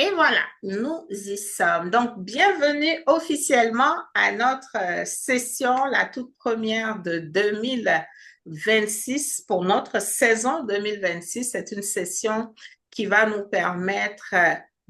Et voilà, nous y sommes. Donc, bienvenue officiellement à notre session, la toute première de 2026 pour notre saison 2026. C'est une session qui va nous permettre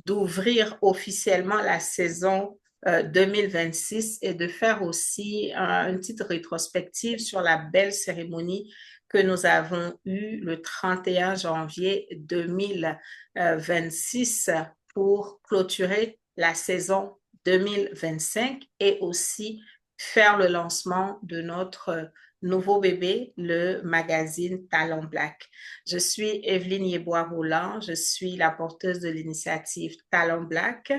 d'ouvrir officiellement la saison 2026 et de faire aussi une petite rétrospective sur la belle cérémonie que nous avons eue le 31 janvier 2026 pour clôturer la saison 2025 et aussi faire le lancement de notre nouveau bébé, le magazine Talent Black. Je suis Evelyne Yeboah-Rouland, je suis la porteuse de l'initiative Talent Black.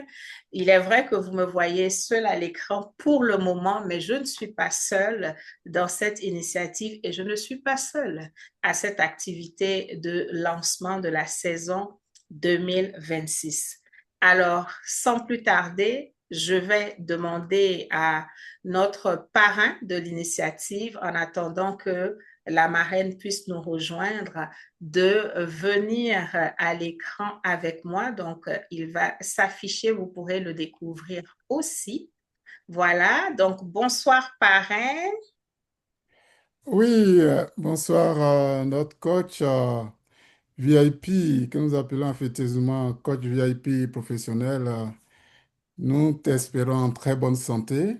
Il est vrai que vous me voyez seule à l'écran pour le moment, mais je ne suis pas seule dans cette initiative et je ne suis pas seule à cette activité de lancement de la saison 2026. Alors, sans plus tarder, je vais demander à notre parrain de l'initiative, en attendant que la marraine puisse nous rejoindre, de venir à l'écran avec moi. Donc, il va s'afficher, vous pourrez le découvrir aussi. Voilà, donc bonsoir parrain. Oui, bonsoir notre coach VIP que nous appelons affectueusement coach VIP professionnel. Nous t'espérons en très bonne santé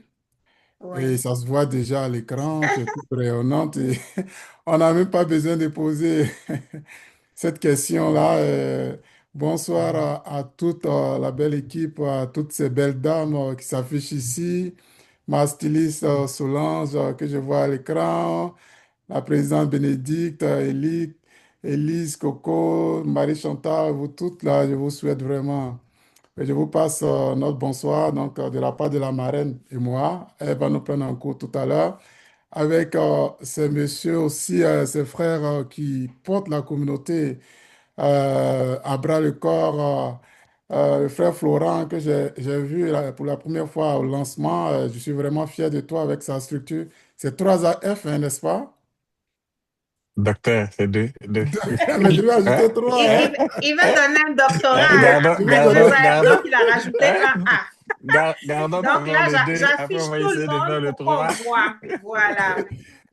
et Oui. ça se voit déjà à l'écran, tu es toute rayonnante et on n'a même pas besoin de poser cette question-là. Bonsoir à toute la belle équipe, à toutes ces belles dames qui s'affichent ici, ma styliste Solange que je vois à l'écran. La présidente Bénédicte, Élise, Coco, Marie-Chantal, vous toutes là, je vous souhaite vraiment. Et je vous passe notre bonsoir donc, de la part de la marraine et moi. Elle va nous prendre en cours tout à l'heure. Avec ces messieurs aussi, ces frères qui portent la communauté à bras le corps. Le frère Florent que j'ai vu là, pour la première fois au lancement. Je suis vraiment fier de toi avec sa structure. C'est 3AF, hein, n'est-ce pas? Docteur, c'est deux. Mais je vais Hein? ajouter trois, Il, hein. il, il veut donner un Hein? doctorat Gardons, Je vais à donner. gardons, 2AF, gardons. donc il a rajouté Hein? un A. Gardons Donc d'abord là, le deux, après on j'affiche va tout le essayer de faire monde le pour qu'on trois. voit. Voilà.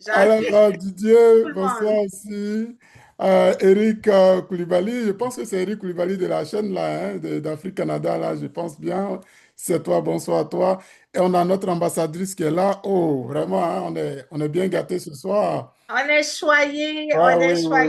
Alors, J'affiche Didier, tout le monde. bonsoir aussi. Eric Koulibaly, je pense que c'est Eric Koulibaly de la chaîne là, hein, d'Afrique Canada, là, je pense bien. C'est toi, bonsoir à toi. Et on a notre ambassadrice qui est là. Oh, vraiment, hein, on est bien gâtés ce soir. Ah, On est oui, oui, choyé oui,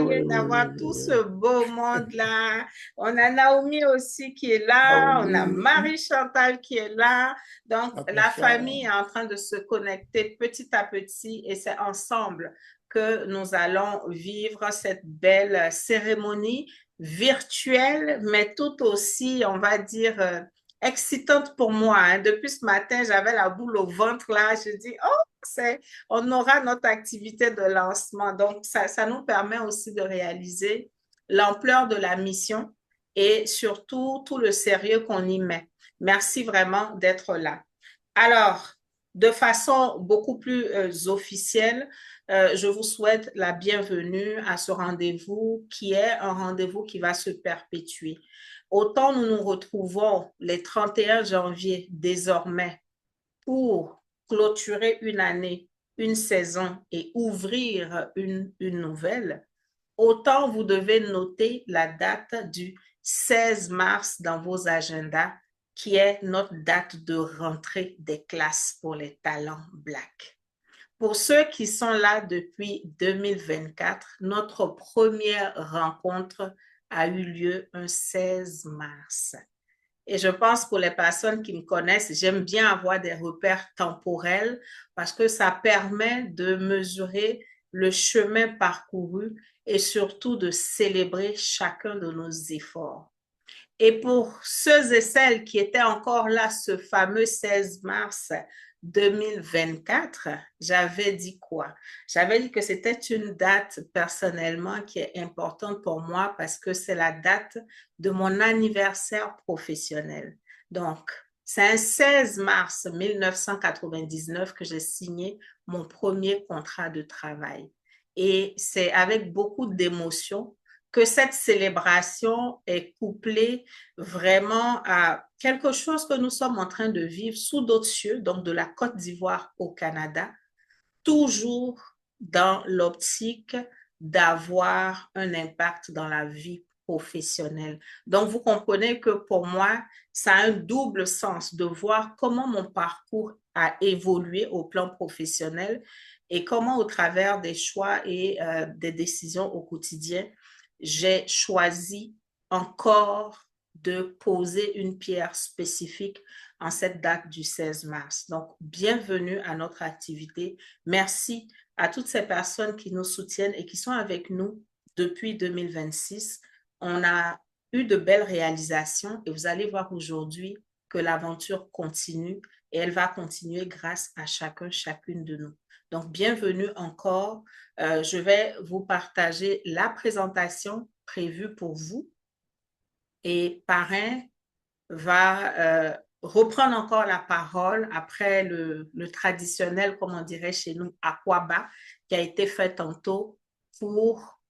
oui, oui, d'avoir tout oui. ce beau monde-là. On a Naomi aussi qui est là, on a Naomi, Marie-Chantal qui est là. Donc, la Natacha. famille est en train de se connecter petit à petit et c'est ensemble que nous allons vivre cette belle cérémonie virtuelle, mais tout aussi, on va dire, excitante pour moi, hein. Depuis ce matin, j'avais la boule au ventre là. Je dis, oh, on aura notre activité de lancement. Donc, ça nous permet aussi de réaliser l'ampleur de la mission et surtout tout le sérieux qu'on y met. Merci vraiment d'être là. Alors, de façon beaucoup plus officielle, je vous souhaite la bienvenue à ce rendez-vous qui est un rendez-vous qui va se perpétuer. Autant nous nous retrouvons les 31 janvier désormais pour clôturer une année, une saison et ouvrir une nouvelle, autant vous devez noter la date du 16 mars dans vos agendas, qui est notre date de rentrée des classes pour les talents Black. Pour ceux qui sont là depuis 2024, notre première rencontre a eu lieu un 16 mars. Et je pense pour les personnes qui me connaissent, j'aime bien avoir des repères temporels parce que ça permet de mesurer le chemin parcouru et surtout de célébrer chacun de nos efforts. Et pour ceux et celles qui étaient encore là ce fameux 16 mars 2024, j'avais dit quoi? J'avais dit que c'était une date personnellement qui est importante pour moi parce que c'est la date de mon anniversaire professionnel. Donc, c'est un 16 mars 1999 que j'ai signé mon premier contrat de travail. Et c'est avec beaucoup d'émotion que cette célébration est couplée vraiment à quelque chose que nous sommes en train de vivre sous d'autres cieux, donc de la Côte d'Ivoire au Canada, toujours dans l'optique d'avoir un impact dans la vie professionnelle. Donc, vous comprenez que pour moi, ça a un double sens de voir comment mon parcours a évolué au plan professionnel et comment au travers des choix et des décisions au quotidien, j'ai choisi encore de poser une pierre spécifique en cette date du 16 mars. Donc, bienvenue à notre activité. Merci à toutes ces personnes qui nous soutiennent et qui sont avec nous depuis 2026. On a eu de belles réalisations et vous allez voir aujourd'hui que l'aventure continue et elle va continuer grâce à chacun, chacune de nous. Donc, bienvenue encore. Je vais vous partager la présentation prévue pour vous et Parrain va reprendre encore la parole après le traditionnel, comme on dirait chez nous, Aquaba, qui a été fait tantôt pour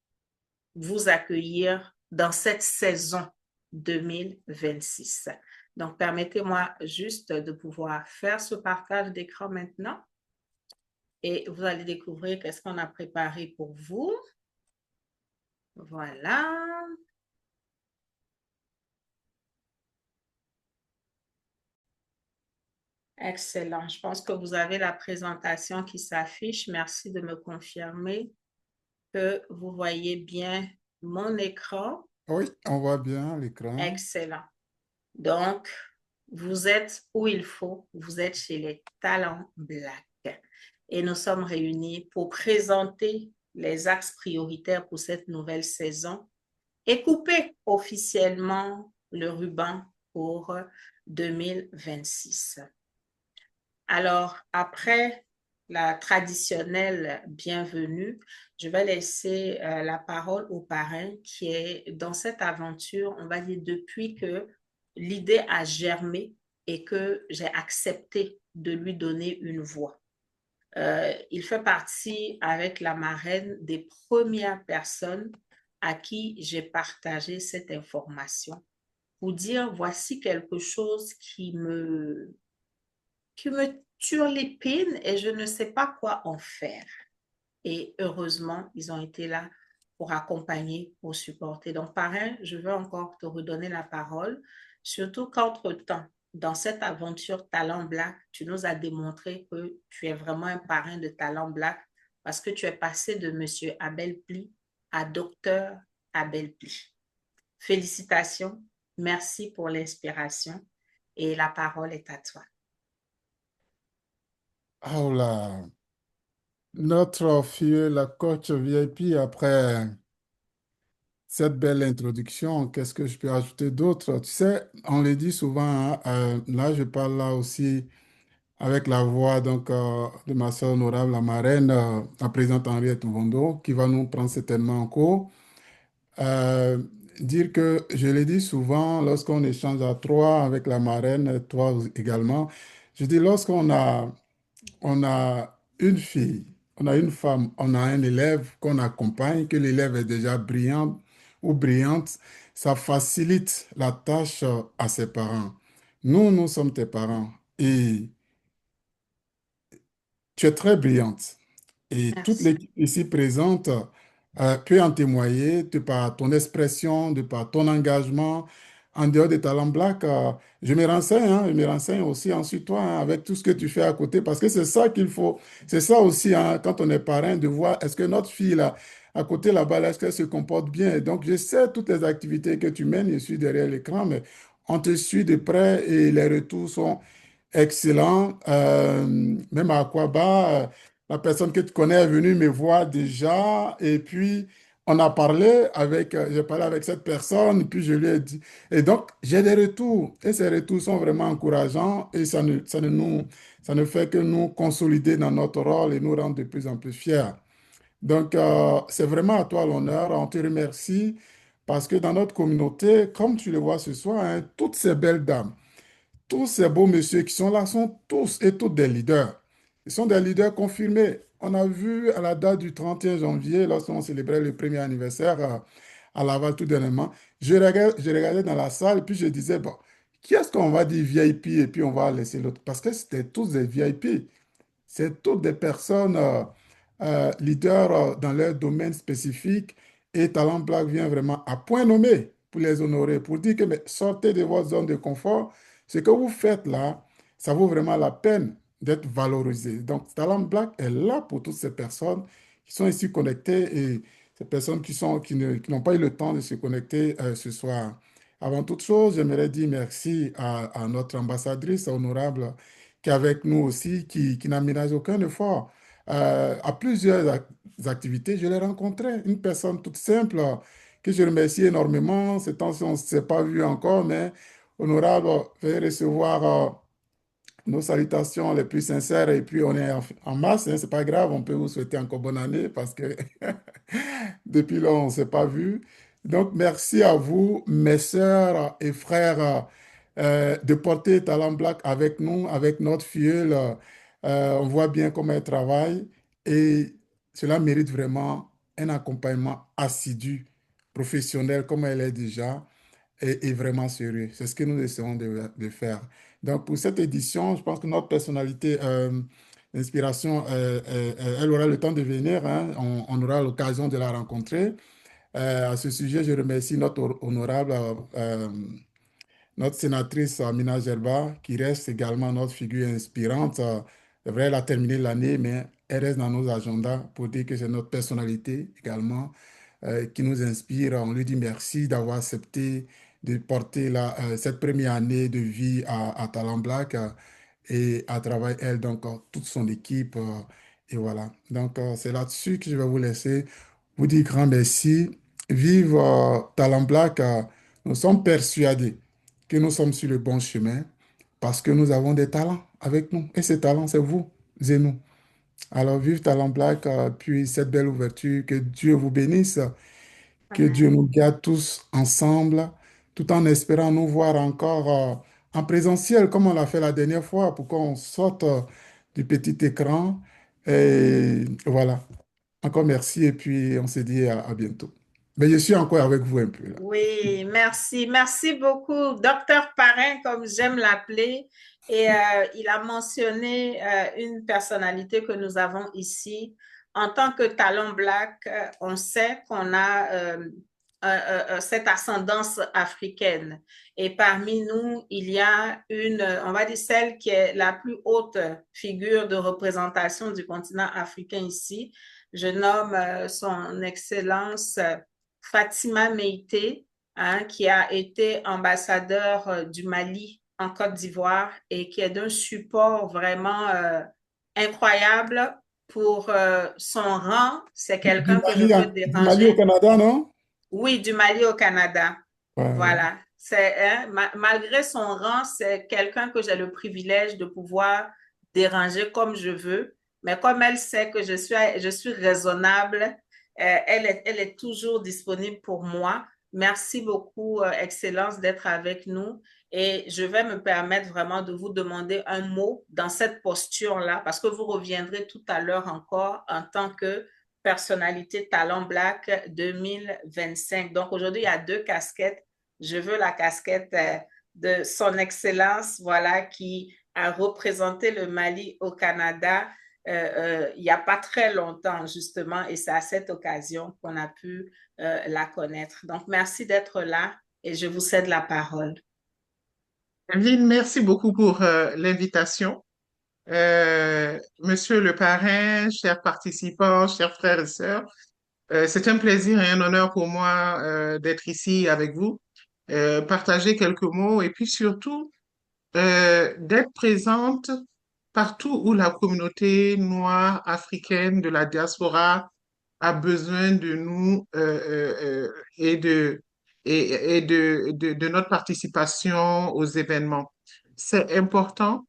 vous accueillir dans cette saison 2026. Donc, permettez-moi juste de pouvoir faire ce partage d'écran maintenant et vous allez découvrir qu'est-ce qu'on a préparé pour vous. Voilà. Excellent. Je pense que vous avez la présentation qui s'affiche. Merci de me confirmer que vous voyez bien mon écran. Oui, on voit bien l'écran. Excellent. Donc, vous êtes où il faut. Vous êtes chez les Talents Black. Et nous sommes réunis pour présenter les axes prioritaires pour cette nouvelle saison et couper officiellement le ruban pour 2026. Alors, après la traditionnelle bienvenue, je vais laisser la parole au parrain qui est dans cette aventure, on va dire, depuis que l'idée a germé et que j'ai accepté de lui donner une voix. Il fait partie, avec la marraine, des premières personnes à qui j'ai partagé cette information pour dire, voici quelque chose qui me turlupine et je ne sais pas quoi en faire. Et heureusement, ils ont été là pour accompagner, pour supporter. Donc, parrain, je veux encore te redonner la parole, surtout qu'entre-temps, dans cette aventure Talent Black, tu nous as démontré que tu es vraiment un parrain de Talent Black parce que tu es passé de Monsieur Abel Pli à Docteur Abel Pli. Félicitations, merci pour l'inspiration et la parole est à toi. Oh là, notre fille, la coach VIP, après cette belle introduction, qu'est-ce que je peux ajouter d'autre? Tu sais, on le dit souvent, hein, là je parle là aussi avec la voix donc, de ma soeur honorable, la marraine, la présidente Henriette Ouvondo, qui va nous prendre certainement en cours. Euh, Dire que, je l'ai dit souvent, lorsqu'on échange à trois avec la marraine, toi également, je dis lorsqu'on a une fille, on a une femme, on a un élève qu'on accompagne, que l'élève est déjà brillant ou brillante, ça facilite la tâche à ses parents. Nous sommes tes parents et tu es très brillante. Et toute Merci. l'équipe ici présente peut en témoigner de par ton expression, de par ton engagement. En dehors des talents black, je me renseigne, hein, je me renseigne aussi ensuite toi, hein, avec tout ce que tu fais à côté, parce que c'est ça qu'il faut. C'est ça aussi, hein, quand on est parrain, de voir est-ce que notre fille, là, à côté là-bas, là, est-ce qu'elle se comporte bien. Et donc, je sais toutes les activités que tu mènes, je suis derrière l'écran, mais on te suit de près et les retours sont excellent. Même à Aquaba, la personne que tu connais est venue me voir déjà. Et puis, on a parlé avec, j'ai parlé avec cette personne. Et puis, je lui ai dit. Et donc, j'ai des retours. Et ces retours sont vraiment encourageants. Et ça ne fait que nous consolider dans notre rôle et nous rendre de plus en plus fiers. Donc, c'est vraiment à toi l'honneur. On te remercie parce que dans notre communauté, comme tu le vois ce soir, hein, toutes ces belles dames, tous ces beaux messieurs qui sont là sont tous et toutes des leaders. Ils sont des leaders confirmés. On a vu à la date du 31 janvier, lorsqu'on célébrait le premier anniversaire à Laval tout dernièrement. Je regardais dans la salle, puis je disais, bon, qui est-ce qu'on va dire VIP et puis on va laisser l'autre? Parce que c'était tous des VIP. C'est toutes des personnes leaders dans leur domaine spécifique et Talent Black vient vraiment à point nommé pour les honorer, pour dire que mais, sortez de votre zone de confort. Ce que vous faites là, ça vaut vraiment la peine d'être valorisé. Donc, Talent Black est là pour toutes ces personnes qui sont ici connectées et ces personnes qui n'ont pas eu le temps de se connecter ce soir. Avant toute chose, j'aimerais dire merci à notre ambassadrice honorable qui est avec nous aussi, qui n'a ménagé aucun effort. À plusieurs activités, je l'ai rencontré, une personne toute simple que je remercie énormément. Ces temps-ci, on ne s'est pas vu encore, mais honorable, veuillez recevoir nos salutations les plus sincères et puis on est en masse, hein, c'est pas grave, on peut vous souhaiter encore bonne année parce que depuis là, on ne s'est pas vu. Donc, merci à vous, mes sœurs et frères, de porter Talent Black avec nous, avec notre filleule. On voit bien comment elle travaille et cela mérite vraiment un accompagnement assidu, professionnel comme elle est déjà et vraiment sérieux. C'est ce que nous essayons de faire. Donc, pour cette édition, je pense que notre personnalité d'inspiration, elle aura le temps de venir, hein. On aura l'occasion de la rencontrer. À ce sujet, je remercie notre honorable, notre sénatrice Amina Gerba, qui reste également notre figure inspirante. C'est vrai, elle a terminé l'année, mais elle reste dans nos agendas pour dire que c'est notre personnalité également qui nous inspire. On lui dit merci d'avoir accepté de porter cette première année de vie à Talent Black et à travers elle, donc toute son équipe. Et voilà. Donc, c'est là-dessus que je vais vous laisser. Vous dire grand merci. Vive Talent Black. Nous sommes persuadés que nous sommes sur le bon chemin parce que nous avons des talents avec nous. Et ces talents, c'est vous et nous. Alors, vive Talent Black, puis cette belle ouverture. Que Dieu vous bénisse. Que Dieu Amen. nous garde tous ensemble, tout en espérant nous voir encore en présentiel, comme on l'a fait la dernière fois, pour qu'on sorte du petit écran. Et voilà. Encore merci et puis on se dit à bientôt. Mais je suis encore avec vous un peu là. Oui, merci. Merci beaucoup, docteur Parrain, comme j'aime l'appeler. Et il a mentionné une personnalité que nous avons ici. En tant que Talon Black, on sait qu'on a cette ascendance africaine. Et parmi nous, il y a une, on va dire celle qui est la plus haute figure de représentation du continent africain ici. Je nomme son Excellence Fatima Meïté, hein, qui a été ambassadeur du Mali en Côte d'Ivoire et qui est d'un support vraiment incroyable pour son rang. C'est quelqu'un que je peux Du Mali au déranger. Canada, non? Oui, du Mali au Canada. Ouais, ouais. Voilà. C'est, hein, malgré son rang, c'est quelqu'un que j'ai le privilège de pouvoir déranger comme je veux. Mais comme elle sait que je suis raisonnable, elle est toujours disponible pour moi. Merci beaucoup, Excellence, d'être avec nous. Et je vais me permettre vraiment de vous demander un mot dans cette posture-là, parce que vous reviendrez tout à l'heure encore en tant que personnalité Talent Black 2025. Donc aujourd'hui, il y a deux casquettes. Je veux la casquette de Son Excellence, voilà, qui a représenté le Mali au Canada il n'y a pas très longtemps, justement, et c'est à cette occasion qu'on a pu la connaître. Donc, merci d'être là et je vous cède la parole. Evelyne, merci beaucoup pour l'invitation. Monsieur le parrain, chers participants, chers frères et sœurs, c'est un plaisir et un honneur pour moi d'être ici avec vous, partager quelques mots et puis surtout d'être présente partout où la communauté noire africaine de la diaspora a besoin de nous et de notre participation aux événements. C'est important.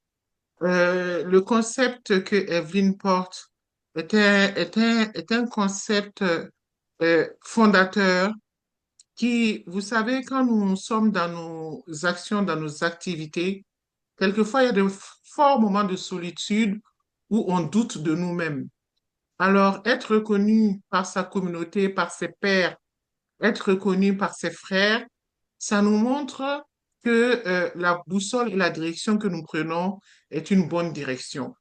Le concept que Evelyn porte est un concept fondateur qui, vous savez, quand nous sommes dans nos actions, dans nos activités, quelquefois il y a de forts moments de solitude où on doute de nous-mêmes. Alors, être reconnu par sa communauté, par ses pairs, être reconnu par ses frères, ça nous montre que la boussole et la direction que nous prenons est une bonne direction.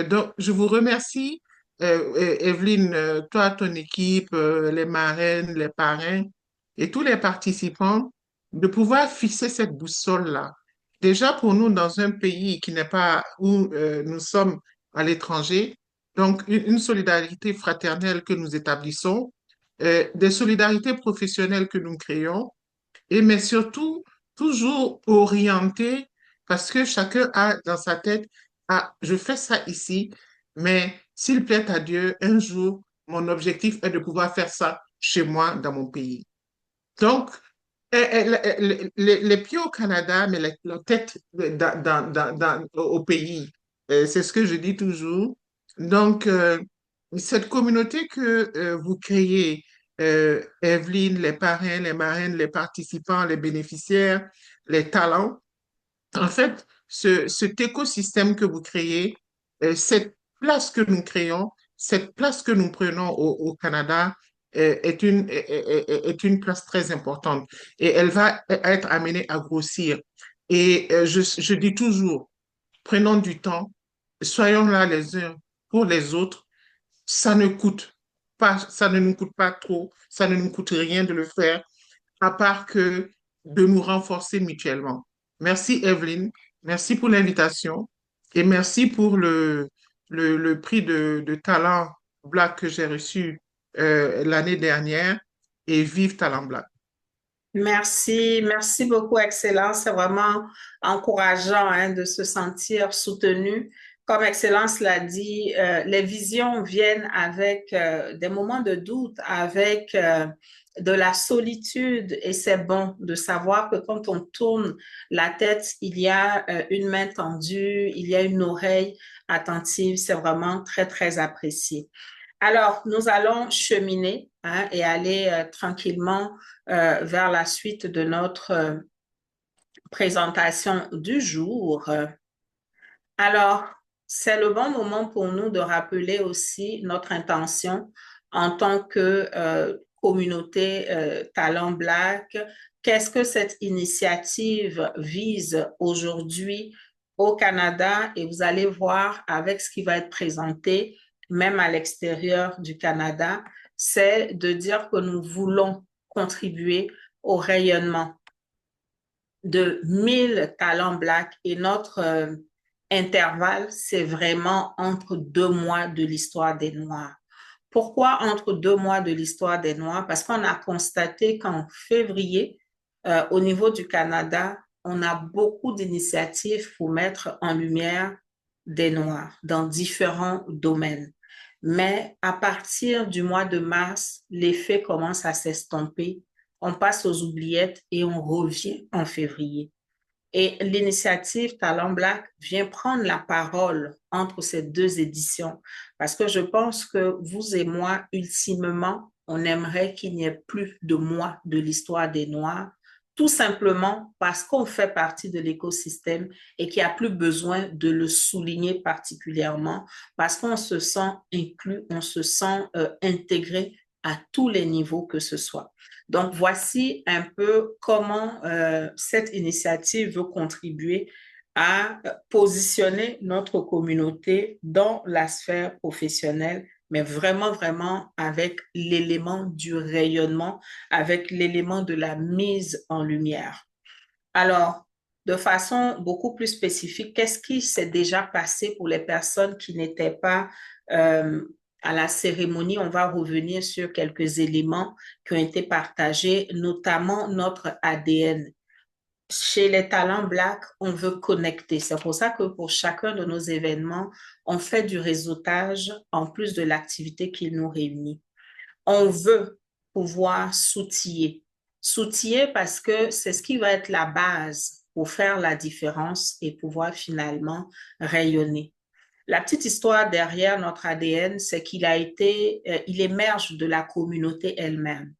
Donc, je vous remercie, Evelyne, toi, ton équipe, les marraines, les parrains et tous les participants, de pouvoir fixer cette boussole-là. Déjà pour nous, dans un pays qui n'est pas où nous sommes à l'étranger, donc une solidarité fraternelle que nous établissons, des solidarités professionnelles que nous créons, et mais surtout toujours orienté parce que chacun a dans sa tête, ah, je fais ça ici, mais s'il plaît à Dieu, un jour, mon objectif est de pouvoir faire ça chez moi, dans mon pays. Donc, les pieds au Canada, mais la tête au pays. C'est ce que je dis toujours. Donc, cette communauté que vous créez, Evelyne, les parrains, les marraines, les participants, les bénéficiaires, les talents, en fait, cet écosystème que vous créez, cette place que nous créons, cette place que nous prenons au Canada est une place très importante et elle va être amenée à grossir. Et je dis toujours, prenons du temps, soyons là les uns pour les autres. Ça ne coûte pas, ça ne nous coûte pas trop, ça ne nous coûte rien de le faire à part que de nous renforcer mutuellement. Merci Evelyne, merci pour l'invitation et merci pour le prix de talent Black que j'ai reçu l'année dernière et vive Talent Black. Merci, merci beaucoup, Excellence. C'est vraiment encourageant hein, de se sentir soutenu. Comme Excellence l'a dit, les visions viennent avec des moments de doute, avec de la solitude et c'est bon de savoir que quand on tourne la tête, il y a une main tendue, il y a une oreille attentive. C'est vraiment très, très apprécié. Alors, nous allons cheminer hein, et aller tranquillement vers la suite de notre présentation du jour. Alors, c'est le bon moment pour nous de rappeler aussi notre intention en tant que communauté Talent Black. Qu'est-ce que cette initiative vise aujourd'hui au Canada? Et vous allez voir avec ce qui va être présenté, même à l'extérieur du Canada, c'est de dire que nous voulons contribuer au rayonnement de 1000 talents Black et notre intervalle, c'est vraiment entre 2 mois de l'histoire des Noirs. Pourquoi entre 2 mois de l'histoire des Noirs? Parce qu'on a constaté qu'en février, au niveau du Canada, on a beaucoup d'initiatives pour mettre en lumière des Noirs dans différents domaines. Mais à partir du mois de mars, l'effet commence à s'estomper. On passe aux oubliettes et on revient en février. Et l'initiative Talent Black vient prendre la parole entre ces deux éditions parce que je pense que vous et moi, ultimement, on aimerait qu'il n'y ait plus de mois de l'histoire des Noirs, tout simplement parce qu'on fait partie de l'écosystème et qu'il n'y a plus besoin de le souligner particulièrement parce qu'on se sent inclus, on se sent intégré à tous les niveaux que ce soit. Donc, voici un peu comment cette initiative veut contribuer à positionner notre communauté dans la sphère professionnelle, mais vraiment, vraiment avec l'élément du rayonnement, avec l'élément de la mise en lumière. Alors, de façon beaucoup plus spécifique, qu'est-ce qui s'est déjà passé pour les personnes qui n'étaient pas à la cérémonie? On va revenir sur quelques éléments qui ont été partagés, notamment notre ADN. Chez les Talents Black, on veut connecter. C'est pour ça que pour chacun de nos événements, on fait du réseautage en plus de l'activité qui nous réunit. On veut pouvoir s'outiller. S'outiller parce que c'est ce qui va être la base pour faire la différence et pouvoir finalement rayonner. La petite histoire derrière notre ADN, c'est qu'il émerge de la communauté elle-même.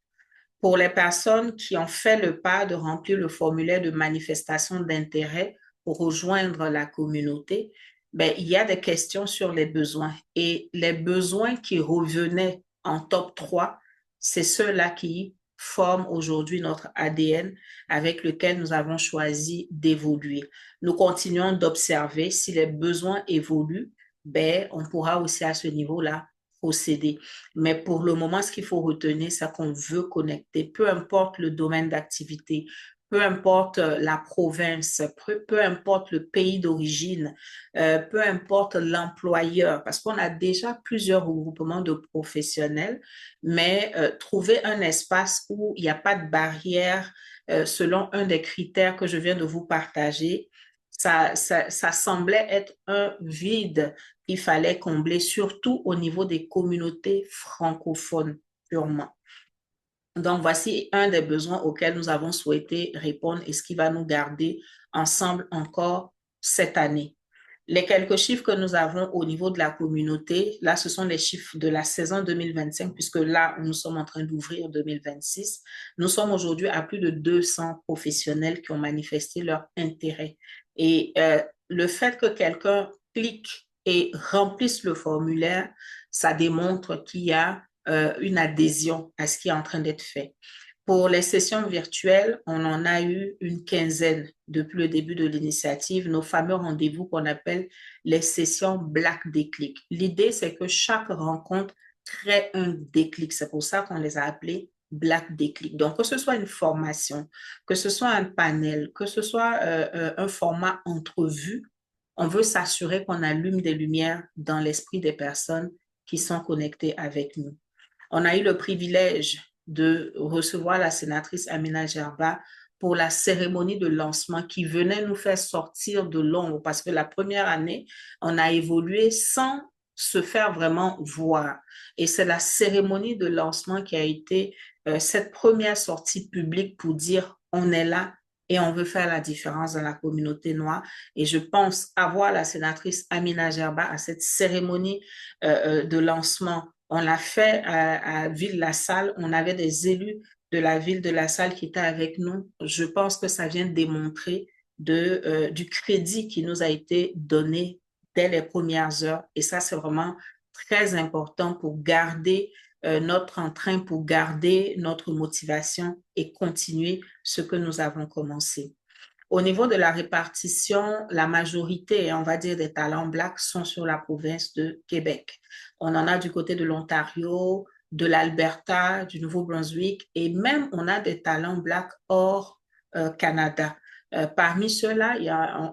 Pour les personnes qui ont fait le pas de remplir le formulaire de manifestation d'intérêt pour rejoindre la communauté, ben, il y a des questions sur les besoins. Et les besoins qui revenaient en top 3, c'est ceux-là qui forment aujourd'hui notre ADN avec lequel nous avons choisi d'évoluer. Nous continuons d'observer. Si les besoins évoluent, ben, on pourra aussi à ce niveau-là procéder. Mais pour le moment, ce qu'il faut retenir, c'est qu'on veut connecter, peu importe le domaine d'activité, peu importe la province, peu importe le pays d'origine, peu importe l'employeur, parce qu'on a déjà plusieurs regroupements de professionnels, mais trouver un espace où il n'y a pas de barrière selon un des critères que je viens de vous partager, ça semblait être un vide qu'il fallait combler, surtout au niveau des communautés francophones purement. Donc, voici un des besoins auxquels nous avons souhaité répondre et ce qui va nous garder ensemble encore cette année. Les quelques chiffres que nous avons au niveau de la communauté, là, ce sont les chiffres de la saison 2025, puisque là, nous sommes en train d'ouvrir 2026. Nous sommes aujourd'hui à plus de 200 professionnels qui ont manifesté leur intérêt. Et le fait que quelqu'un clique et remplisse le formulaire, ça démontre qu'il y a une adhésion à ce qui est en train d'être fait. Pour les sessions virtuelles, on en a eu une quinzaine depuis le début de l'initiative, nos fameux rendez-vous qu'on appelle les sessions Black Déclic. L'idée, c'est que chaque rencontre crée un déclic. C'est pour ça qu'on les a appelés Black Déclic. Donc, que ce soit une formation, que ce soit un panel, que ce soit un format entrevue, on veut s'assurer qu'on allume des lumières dans l'esprit des personnes qui sont connectées avec nous. On a eu le privilège de recevoir la sénatrice Amina Gerba pour la cérémonie de lancement qui venait nous faire sortir de l'ombre parce que la première année, on a évolué sans se faire vraiment voir. Et c'est la cérémonie de lancement qui a été cette première sortie publique pour dire on est là et on veut faire la différence dans la communauté noire. Et je pense avoir la sénatrice Amina Gerba à cette cérémonie de lancement. On l'a fait à Ville-la-Salle. On avait des élus de la ville de La Salle qui étaient avec nous. Je pense que ça vient démontrer du crédit qui nous a été donné dès les premières heures. Et ça, c'est vraiment très important pour garder notre entrain, pour garder notre motivation et continuer ce que nous avons commencé. Au niveau de la répartition, la majorité, on va dire, des talents Black sont sur la province de Québec. On en a du côté de l'Ontario, de l'Alberta, du Nouveau-Brunswick et même on a des talents Black hors Canada. Parmi ceux-là,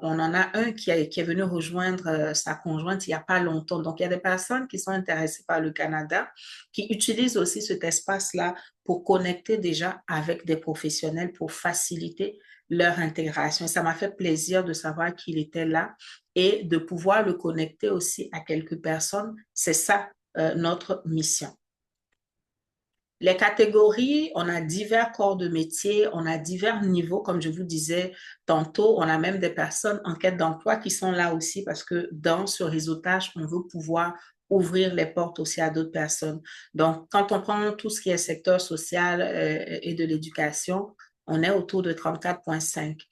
on en a un qui est venu rejoindre sa conjointe il n'y a pas longtemps. Donc, il y a des personnes qui sont intéressées par le Canada, qui utilisent aussi cet espace-là pour connecter déjà avec des professionnels pour faciliter leur intégration. Ça m'a fait plaisir de savoir qu'il était là et de pouvoir le connecter aussi à quelques personnes. C'est ça notre mission. Les catégories, on a divers corps de métier, on a divers niveaux, comme je vous disais tantôt, on a même des personnes en quête d'emploi qui sont là aussi parce que dans ce réseautage, on veut pouvoir ouvrir les portes aussi à d'autres personnes. Donc, quand on prend tout ce qui est secteur social et de l'éducation, on est autour de 34,5.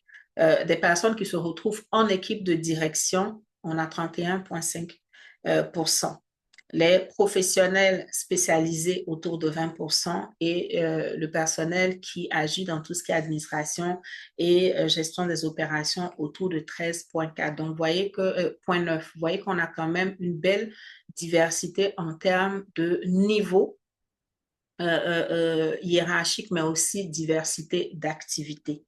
Des personnes qui se retrouvent en équipe de direction, on a 31,5%. Les professionnels spécialisés autour de 20% et le personnel qui agit dans tout ce qui est administration et gestion des opérations autour de 13,4. Donc, vous voyez que 0,9. Vous voyez qu'on a quand même une belle diversité en termes de niveau hiérarchique, mais aussi diversité d'activités.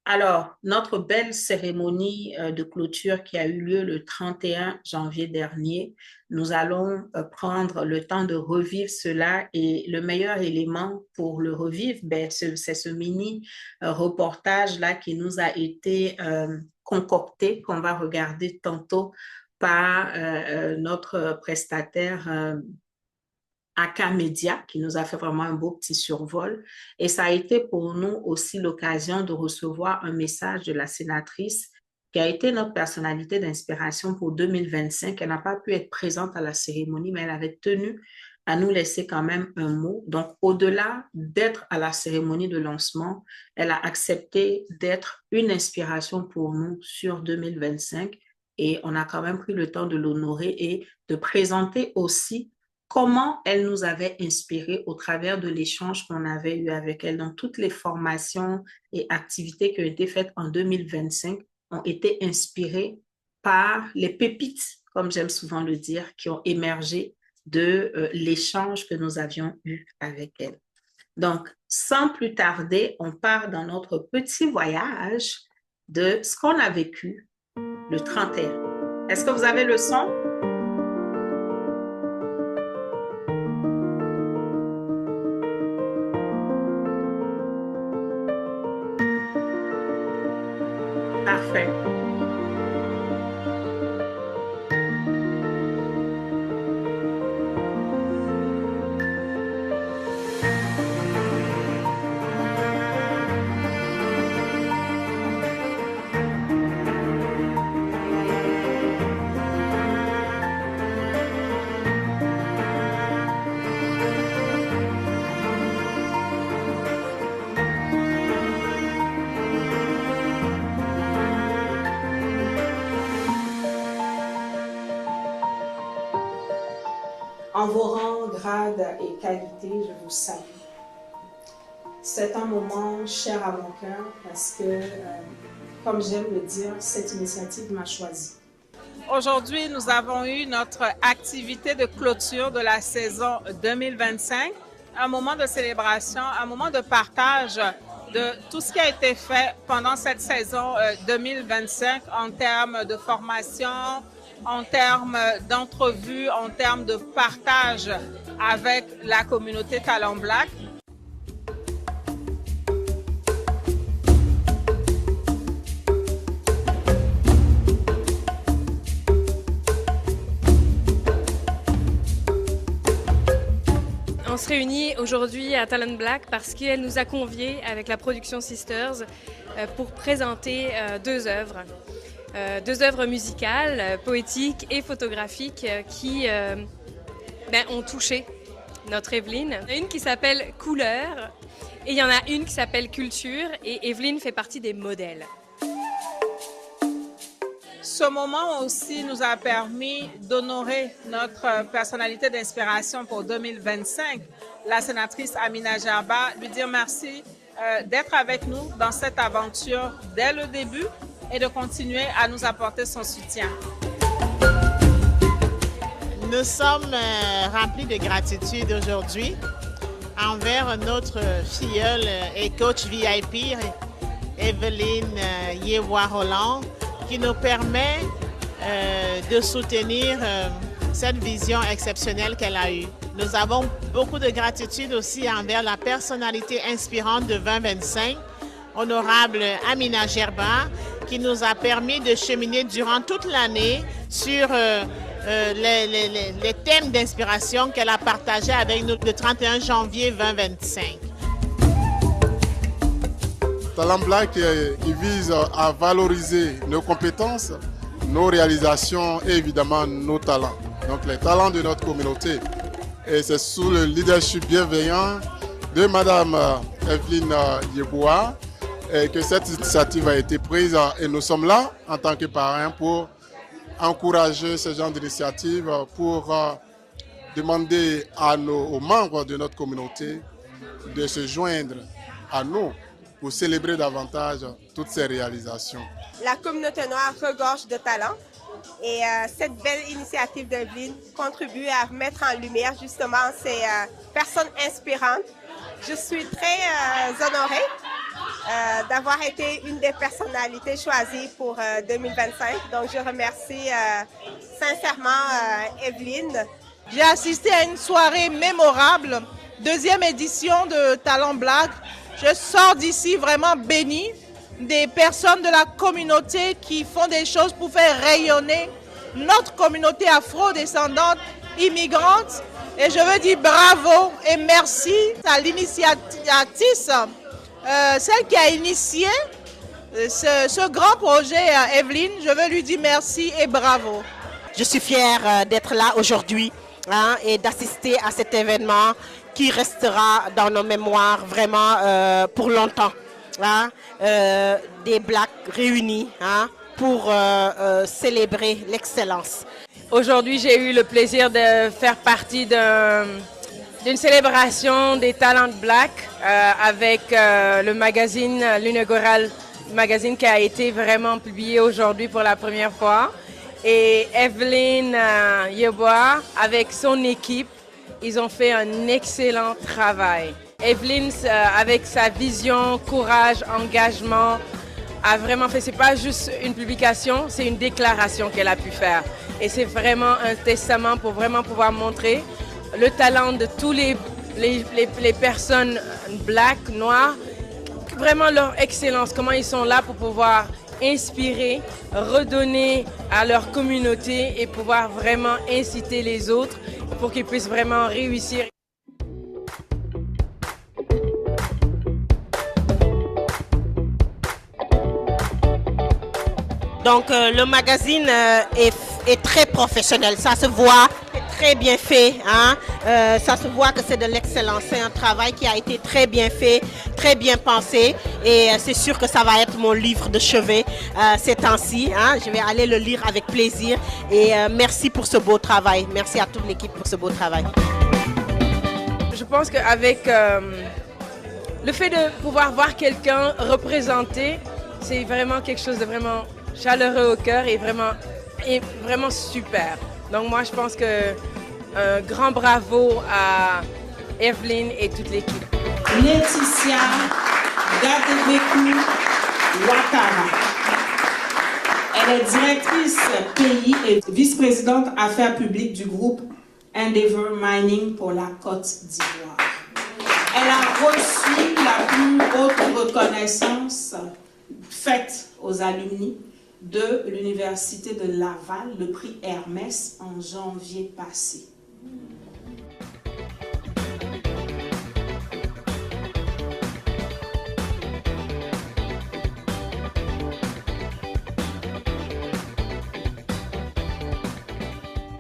Alors, notre belle cérémonie de clôture qui a eu lieu le 31 janvier dernier, nous allons prendre le temps de revivre cela et le meilleur élément pour le revivre, ben, c'est ce mini reportage-là qui nous a été concocté, qu'on va regarder tantôt par notre prestataire AK Media, qui nous a fait vraiment un beau petit survol. Et ça a été pour nous aussi l'occasion de recevoir un message de la sénatrice qui a été notre personnalité d'inspiration pour 2025. Elle n'a pas pu être présente à la cérémonie, mais elle avait tenu à nous laisser quand même un mot. Donc, au-delà d'être à la cérémonie de lancement, elle a accepté d'être une inspiration pour nous sur 2025. Et on a quand même pris le temps de l'honorer et de présenter aussi comment elle nous avait inspiré au travers de l'échange qu'on avait eu avec elle. Donc, toutes les formations et activités qui ont été faites en 2025 ont été inspirées par les pépites, comme j'aime souvent le dire, qui ont émergé de l'échange que nous avions eu avec elle. Donc, sans plus tarder, on part dans notre petit voyage de ce qu'on a vécu le 31. Est-ce que vous avez le son? Parfait. En vos rangs, grades et qualités, je vous salue. C'est un moment cher à mon cœur parce que, comme j'aime le dire, cette initiative m'a choisi. Aujourd'hui, nous avons eu notre activité de clôture de la saison 2025, un moment de célébration, un moment de partage de tout ce qui a été fait pendant cette saison 2025 en termes de formation, en termes d'entrevues, en termes de partage avec la communauté Talent Black. On se réunit aujourd'hui à Talent Black parce qu'elle nous a conviés avec la production Sisters pour présenter deux œuvres musicales, poétiques et photographiques qui ont touché notre Evelyne. Il y en a une qui s'appelle Couleur et il y en a une qui s'appelle Culture et Evelyne fait partie des modèles. Ce moment aussi nous a permis d'honorer notre personnalité d'inspiration pour 2025, la sénatrice Amina Gerba, lui dire merci d'être avec nous dans cette aventure dès le début et de continuer à nous apporter son soutien. Nous sommes remplis de gratitude aujourd'hui envers notre filleule et coach VIP, Evelyne Yewa-Roland, qui nous permet de soutenir cette vision exceptionnelle qu'elle a eue. Nous avons beaucoup de gratitude aussi envers la personnalité inspirante de 2025, honorable Amina Gerba, qui nous a permis de cheminer durant toute l'année sur les thèmes d'inspiration qu'elle a partagés avec nous le 31 janvier 2025. Talent Black, il vise à valoriser nos compétences, nos réalisations et évidemment nos talents. Donc les talents de notre communauté. Et c'est sous le leadership bienveillant de Madame Evelyne Yeboah que cette initiative a été prise et nous sommes là en tant que parrains pour encourager ce genre d'initiative, pour demander aux membres de notre communauté de se joindre à nous pour célébrer davantage toutes ces réalisations. La communauté noire regorge de talent et cette belle initiative d'Evelyne contribue à mettre en lumière justement ces personnes inspirantes. Je suis très honorée d'avoir été une des personnalités choisies pour 2025. Donc je remercie sincèrement Evelyne. J'ai assisté à une soirée mémorable, deuxième édition de Talent Black. Je sors d'ici vraiment bénie, des personnes de la communauté qui font des choses pour faire rayonner notre communauté afro-descendante, immigrante. Et je veux dire bravo et merci à l'initiatrice, celle qui a initié ce grand projet, Evelyne. Je veux lui dire merci et bravo. Je suis fière d'être là aujourd'hui et d'assister à cet événement qui restera dans nos mémoires vraiment pour longtemps. Des Blacks réunis pour célébrer l'excellence. Aujourd'hui, j'ai eu le plaisir de faire partie d'une célébration des talents Black avec le magazine, l'inaugural magazine qui a été vraiment publié aujourd'hui pour la première fois. Et Evelyn Yeboah, avec son équipe, ils ont fait un excellent travail. Evelyn, avec sa vision, courage, engagement, a vraiment fait, c'est pas juste une publication, c'est une déclaration qu'elle a pu faire. Et c'est vraiment un testament pour vraiment pouvoir montrer le talent de tous les personnes black, noires, vraiment leur excellence, comment ils sont là pour pouvoir inspirer, redonner à leur communauté et pouvoir vraiment inciter les autres pour qu'ils puissent vraiment réussir. Donc le magazine est très professionnel, ça se voit, c'est très bien fait, hein? Ça se voit que c'est de l'excellence, c'est un travail qui a été très bien fait, très bien pensé et c'est sûr que ça va être mon livre de chevet ces temps-ci, hein? Je vais aller le lire avec plaisir et merci pour ce beau travail, merci à toute l'équipe pour ce beau travail. Je pense qu'avec le fait de pouvoir voir quelqu'un représenter, c'est vraiment quelque chose de vraiment chaleureux au cœur et vraiment super. Donc moi, je pense que un grand bravo à Evelyn et toute l'équipe. Laetitia Gadebekou Ouattara. Elle est directrice pays et vice-présidente affaires publiques du groupe Endeavour Mining pour la Côte d'Ivoire. Elle a reçu la plus haute reconnaissance faite aux alumni de l'Université de Laval, le prix Hermès, en janvier passé.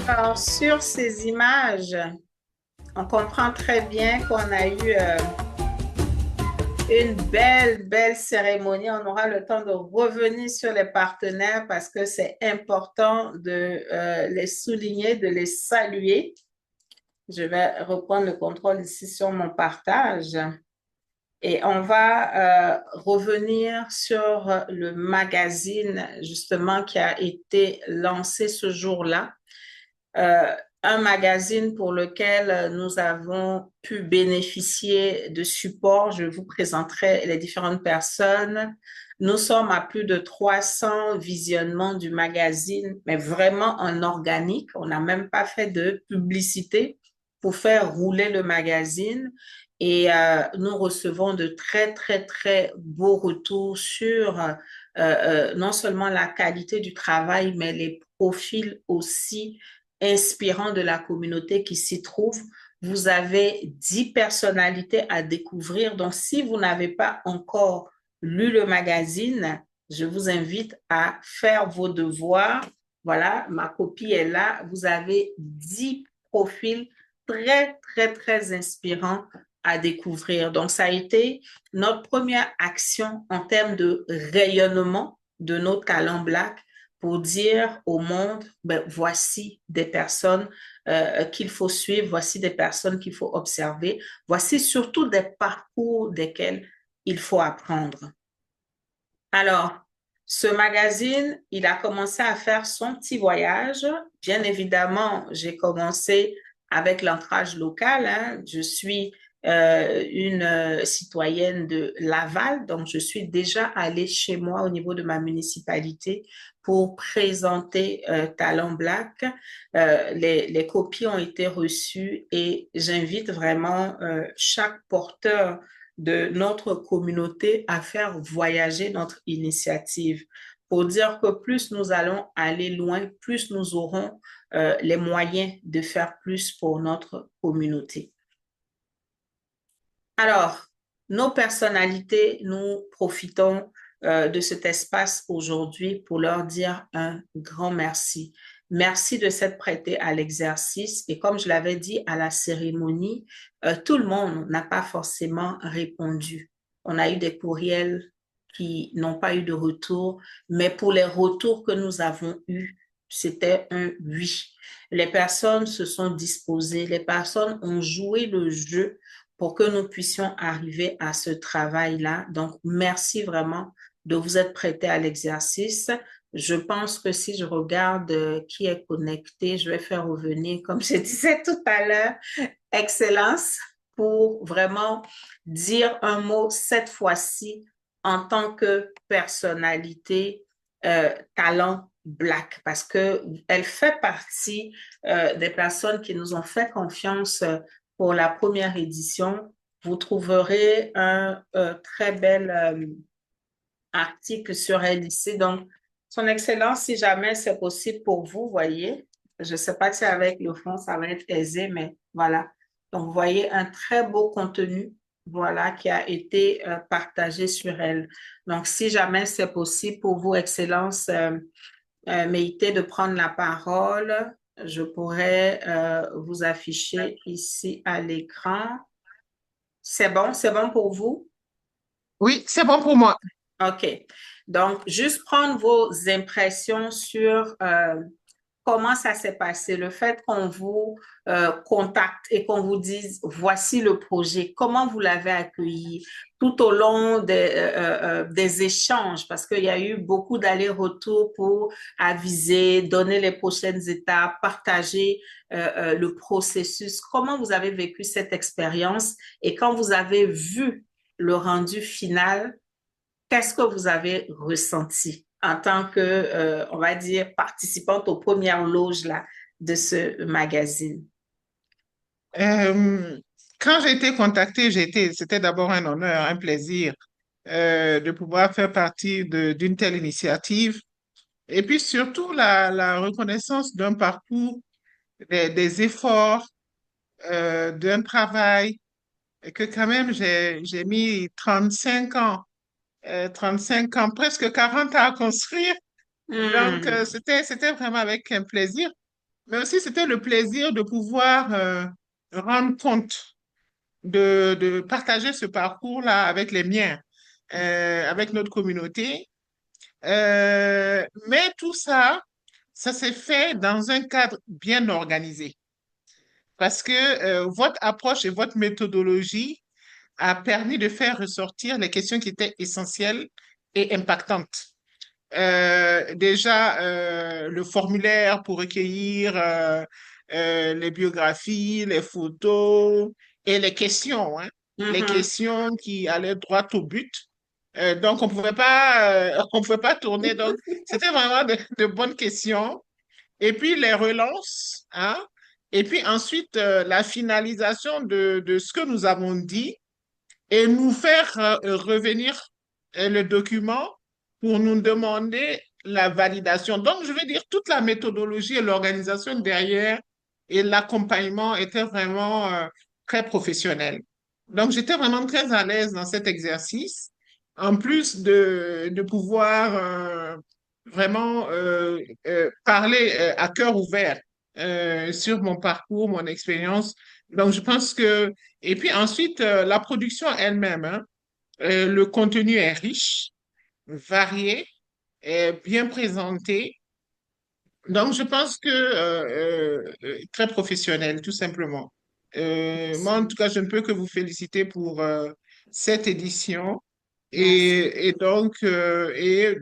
Alors, sur ces images, on comprend très bien qu'on a eu une belle cérémonie. On aura le temps de revenir sur les partenaires parce que c'est important de les souligner, de les saluer. Je vais reprendre le contrôle ici sur mon partage. Et on va revenir sur le magazine justement qui a été lancé ce jour-là. Un magazine pour lequel nous avons pu bénéficier de support. Je vous présenterai les différentes personnes. Nous sommes à plus de 300 visionnements du magazine, mais vraiment en organique. On n'a même pas fait de publicité pour faire rouler le magazine. Et nous recevons de très beaux retours sur non seulement la qualité du travail, mais les profils aussi inspirants de la communauté qui s'y trouve. Vous avez 10 personnalités à découvrir. Donc, si vous n'avez pas encore lu le magazine, je vous invite à faire vos devoirs. Voilà, ma copie est là. Vous avez 10 profils très inspirants à découvrir. Donc, ça a été notre première action en termes de rayonnement de nos talents Black pour dire au monde, ben, voici des personnes qu'il faut suivre, voici des personnes qu'il faut observer, voici surtout des parcours desquels il faut apprendre. Alors, ce magazine, il a commencé à faire son petit voyage. Bien évidemment, j'ai commencé avec l'ancrage local, hein. Je suis une citoyenne de Laval, donc je suis déjà allée chez moi au niveau de ma municipalité pour présenter Talent Black. Les copies ont été reçues et j'invite vraiment chaque porteur de notre communauté à faire voyager notre initiative pour dire que plus nous allons aller loin, plus nous aurons les moyens de faire plus pour notre communauté. Alors, nos personnalités, nous profitons de cet espace aujourd'hui pour leur dire un grand merci. Merci de s'être prêté à l'exercice et comme je l'avais dit à la cérémonie, tout le monde n'a pas forcément répondu. On a eu des courriels qui n'ont pas eu de retour, mais pour les retours que nous avons eus, c'était un oui. Les personnes se sont disposées, les personnes ont joué le jeu pour que nous puissions arriver à ce travail-là. Donc, merci vraiment de vous être prêté à l'exercice. Je pense que si je regarde qui est connecté, je vais faire revenir, comme je disais tout à l'heure, Excellence, pour vraiment dire un mot cette fois-ci en tant que personnalité talent Black, parce que elle fait partie des personnes qui nous ont fait confiance pour la première édition. Vous trouverez un très bel article sur elle ici. Donc, Son Excellence, si jamais c'est possible pour vous, voyez, je ne sais pas si avec le fond, ça va être aisé, mais voilà. Donc, vous voyez un très beau contenu, voilà, qui a été partagé sur elle. Donc, si jamais c'est possible pour vous, Excellence, Méité, de prendre la parole, je pourrais vous afficher ici à l'écran. C'est bon pour vous? Oui, c'est bon pour moi. OK. Donc, juste prendre vos impressions sur comment ça s'est passé, le fait qu'on vous contacte et qu'on vous dise, voici le projet, comment vous l'avez accueilli tout au long des échanges, parce qu'il y a eu beaucoup d'allers-retours pour aviser, donner les prochaines étapes, partager le processus. Comment vous avez vécu cette expérience et quand vous avez vu le rendu final, qu'est-ce que vous avez ressenti en tant que, on va dire, participante aux premières loges là, de ce magazine? Quand j'ai été contactée, c'était d'abord un honneur, un plaisir de pouvoir faire partie d'une telle initiative. Et puis surtout la reconnaissance d'un parcours, des efforts, d'un travail, et que quand même j'ai mis 35 ans, presque 40 ans à construire. Donc, c'était vraiment avec un plaisir, mais aussi c'était le plaisir de pouvoir rendre compte, de partager ce parcours-là avec les miens, avec notre communauté. Mais tout ça, ça s'est fait dans un cadre bien organisé parce que votre approche et votre méthodologie a permis de faire ressortir les questions qui étaient essentielles et impactantes. Déjà, le formulaire pour recueillir les biographies, les photos et les questions, hein, les questions qui allaient droit au but. Donc, on pouvait pas tourner. Donc, c'était vraiment de bonnes questions. Et puis, les relances, hein, et puis ensuite, la finalisation de ce que nous avons dit et nous faire revenir le document pour nous demander la validation. Donc, je veux dire, toute la méthodologie et l'organisation derrière et l'accompagnement étaient vraiment très professionnels. Donc, j'étais vraiment très à l'aise dans cet exercice, en plus de pouvoir vraiment parler à cœur ouvert sur mon parcours, mon expérience. Donc, je pense que... Et puis ensuite, la production elle-même, hein, le contenu est riche, varié, et bien présenté. Donc, je pense que très professionnel, tout simplement. Moi, en tout cas, je ne peux que vous féliciter pour cette édition. Et donc,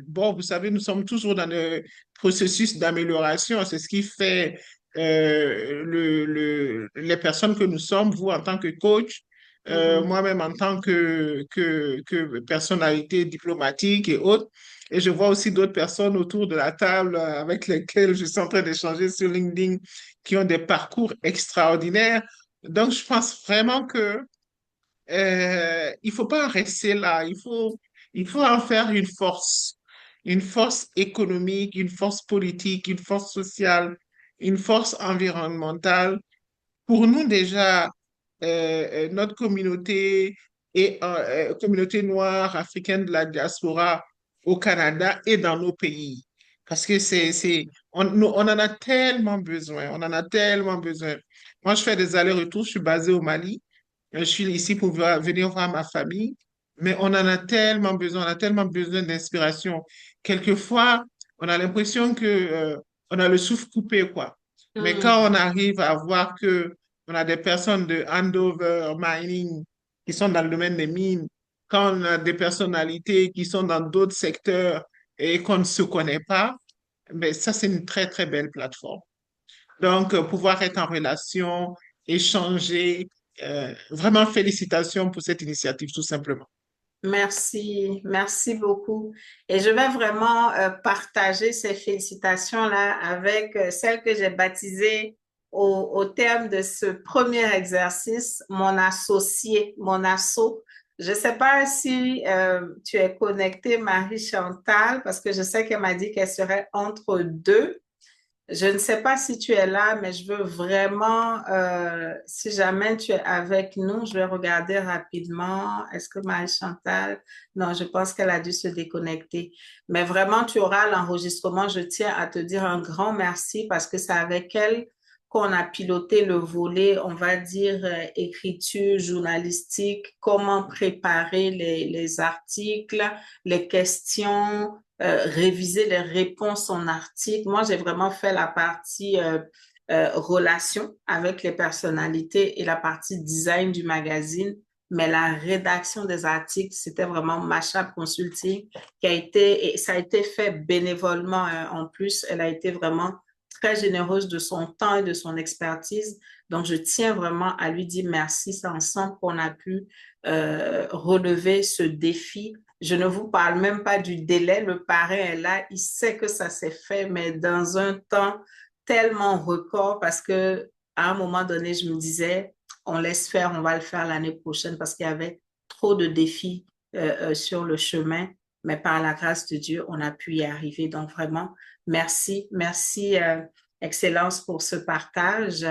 bon, vous savez, nous sommes toujours dans le processus d'amélioration. C'est ce qui fait les personnes que nous sommes, vous en tant que coach, moi-même en tant que personnalité diplomatique et autres. Et je vois aussi d'autres personnes autour de la table avec lesquelles je suis en train d'échanger sur LinkedIn qui ont des parcours extraordinaires. Donc, je pense vraiment que il faut pas en rester là. Il faut en faire une force économique, une force politique, une force sociale, une force environnementale. Pour nous déjà, notre communauté et communauté noire africaine de la diaspora au Canada et dans nos pays. Parce que on en a tellement besoin, on en a tellement besoin. Moi, je fais des allers-retours, je suis basée au Mali. Je suis ici pour venir voir ma famille, mais on en a tellement besoin, on a tellement besoin d'inspiration. Quelquefois, on a l'impression que on a le souffle coupé, quoi. Mais quand on arrive à voir que on a des personnes de Andover Mining qui sont dans le domaine des mines, quand on a des personnalités qui sont dans d'autres secteurs et qu'on ne se connaît pas, ben ça, c'est une très, très belle plateforme. Donc, pouvoir être en relation, échanger, vraiment félicitations pour cette initiative, tout simplement. Merci, merci beaucoup. Et je vais vraiment partager ces félicitations-là avec celle que j'ai baptisée au terme de ce premier exercice, mon associé, mon asso. Je ne sais pas si tu es connectée, Marie-Chantal, parce que je sais qu'elle m'a dit qu'elle serait entre deux. Je ne sais pas si tu es là, mais je veux vraiment, si jamais tu es avec nous, je vais regarder rapidement. Est-ce que Marie-Chantal? Non, je pense qu'elle a dû se déconnecter. Mais vraiment, tu auras l'enregistrement. Je tiens à te dire un grand merci parce que c'est avec elle qu'on a piloté le volet, on va dire, écriture journalistique, comment préparer les articles, les questions, réviser les réponses en article. Moi, j'ai vraiment fait la partie relation avec les personnalités et la partie design du magazine, mais la rédaction des articles, c'était vraiment Mashup Consulting qui a été, et ça a été fait bénévolement en plus. Elle a été vraiment très généreuse de son temps et de son expertise. Donc, je tiens vraiment à lui dire merci. C'est ensemble qu'on a pu relever ce défi. Je ne vous parle même pas du délai. Le parrain est là. Il sait que ça s'est fait, mais dans un temps tellement record parce que à un moment donné, je me disais, on laisse faire, on va le faire l'année prochaine parce qu'il y avait trop de défis sur le chemin. Mais par la grâce de Dieu, on a pu y arriver. Donc vraiment, merci, merci Excellence pour ce partage.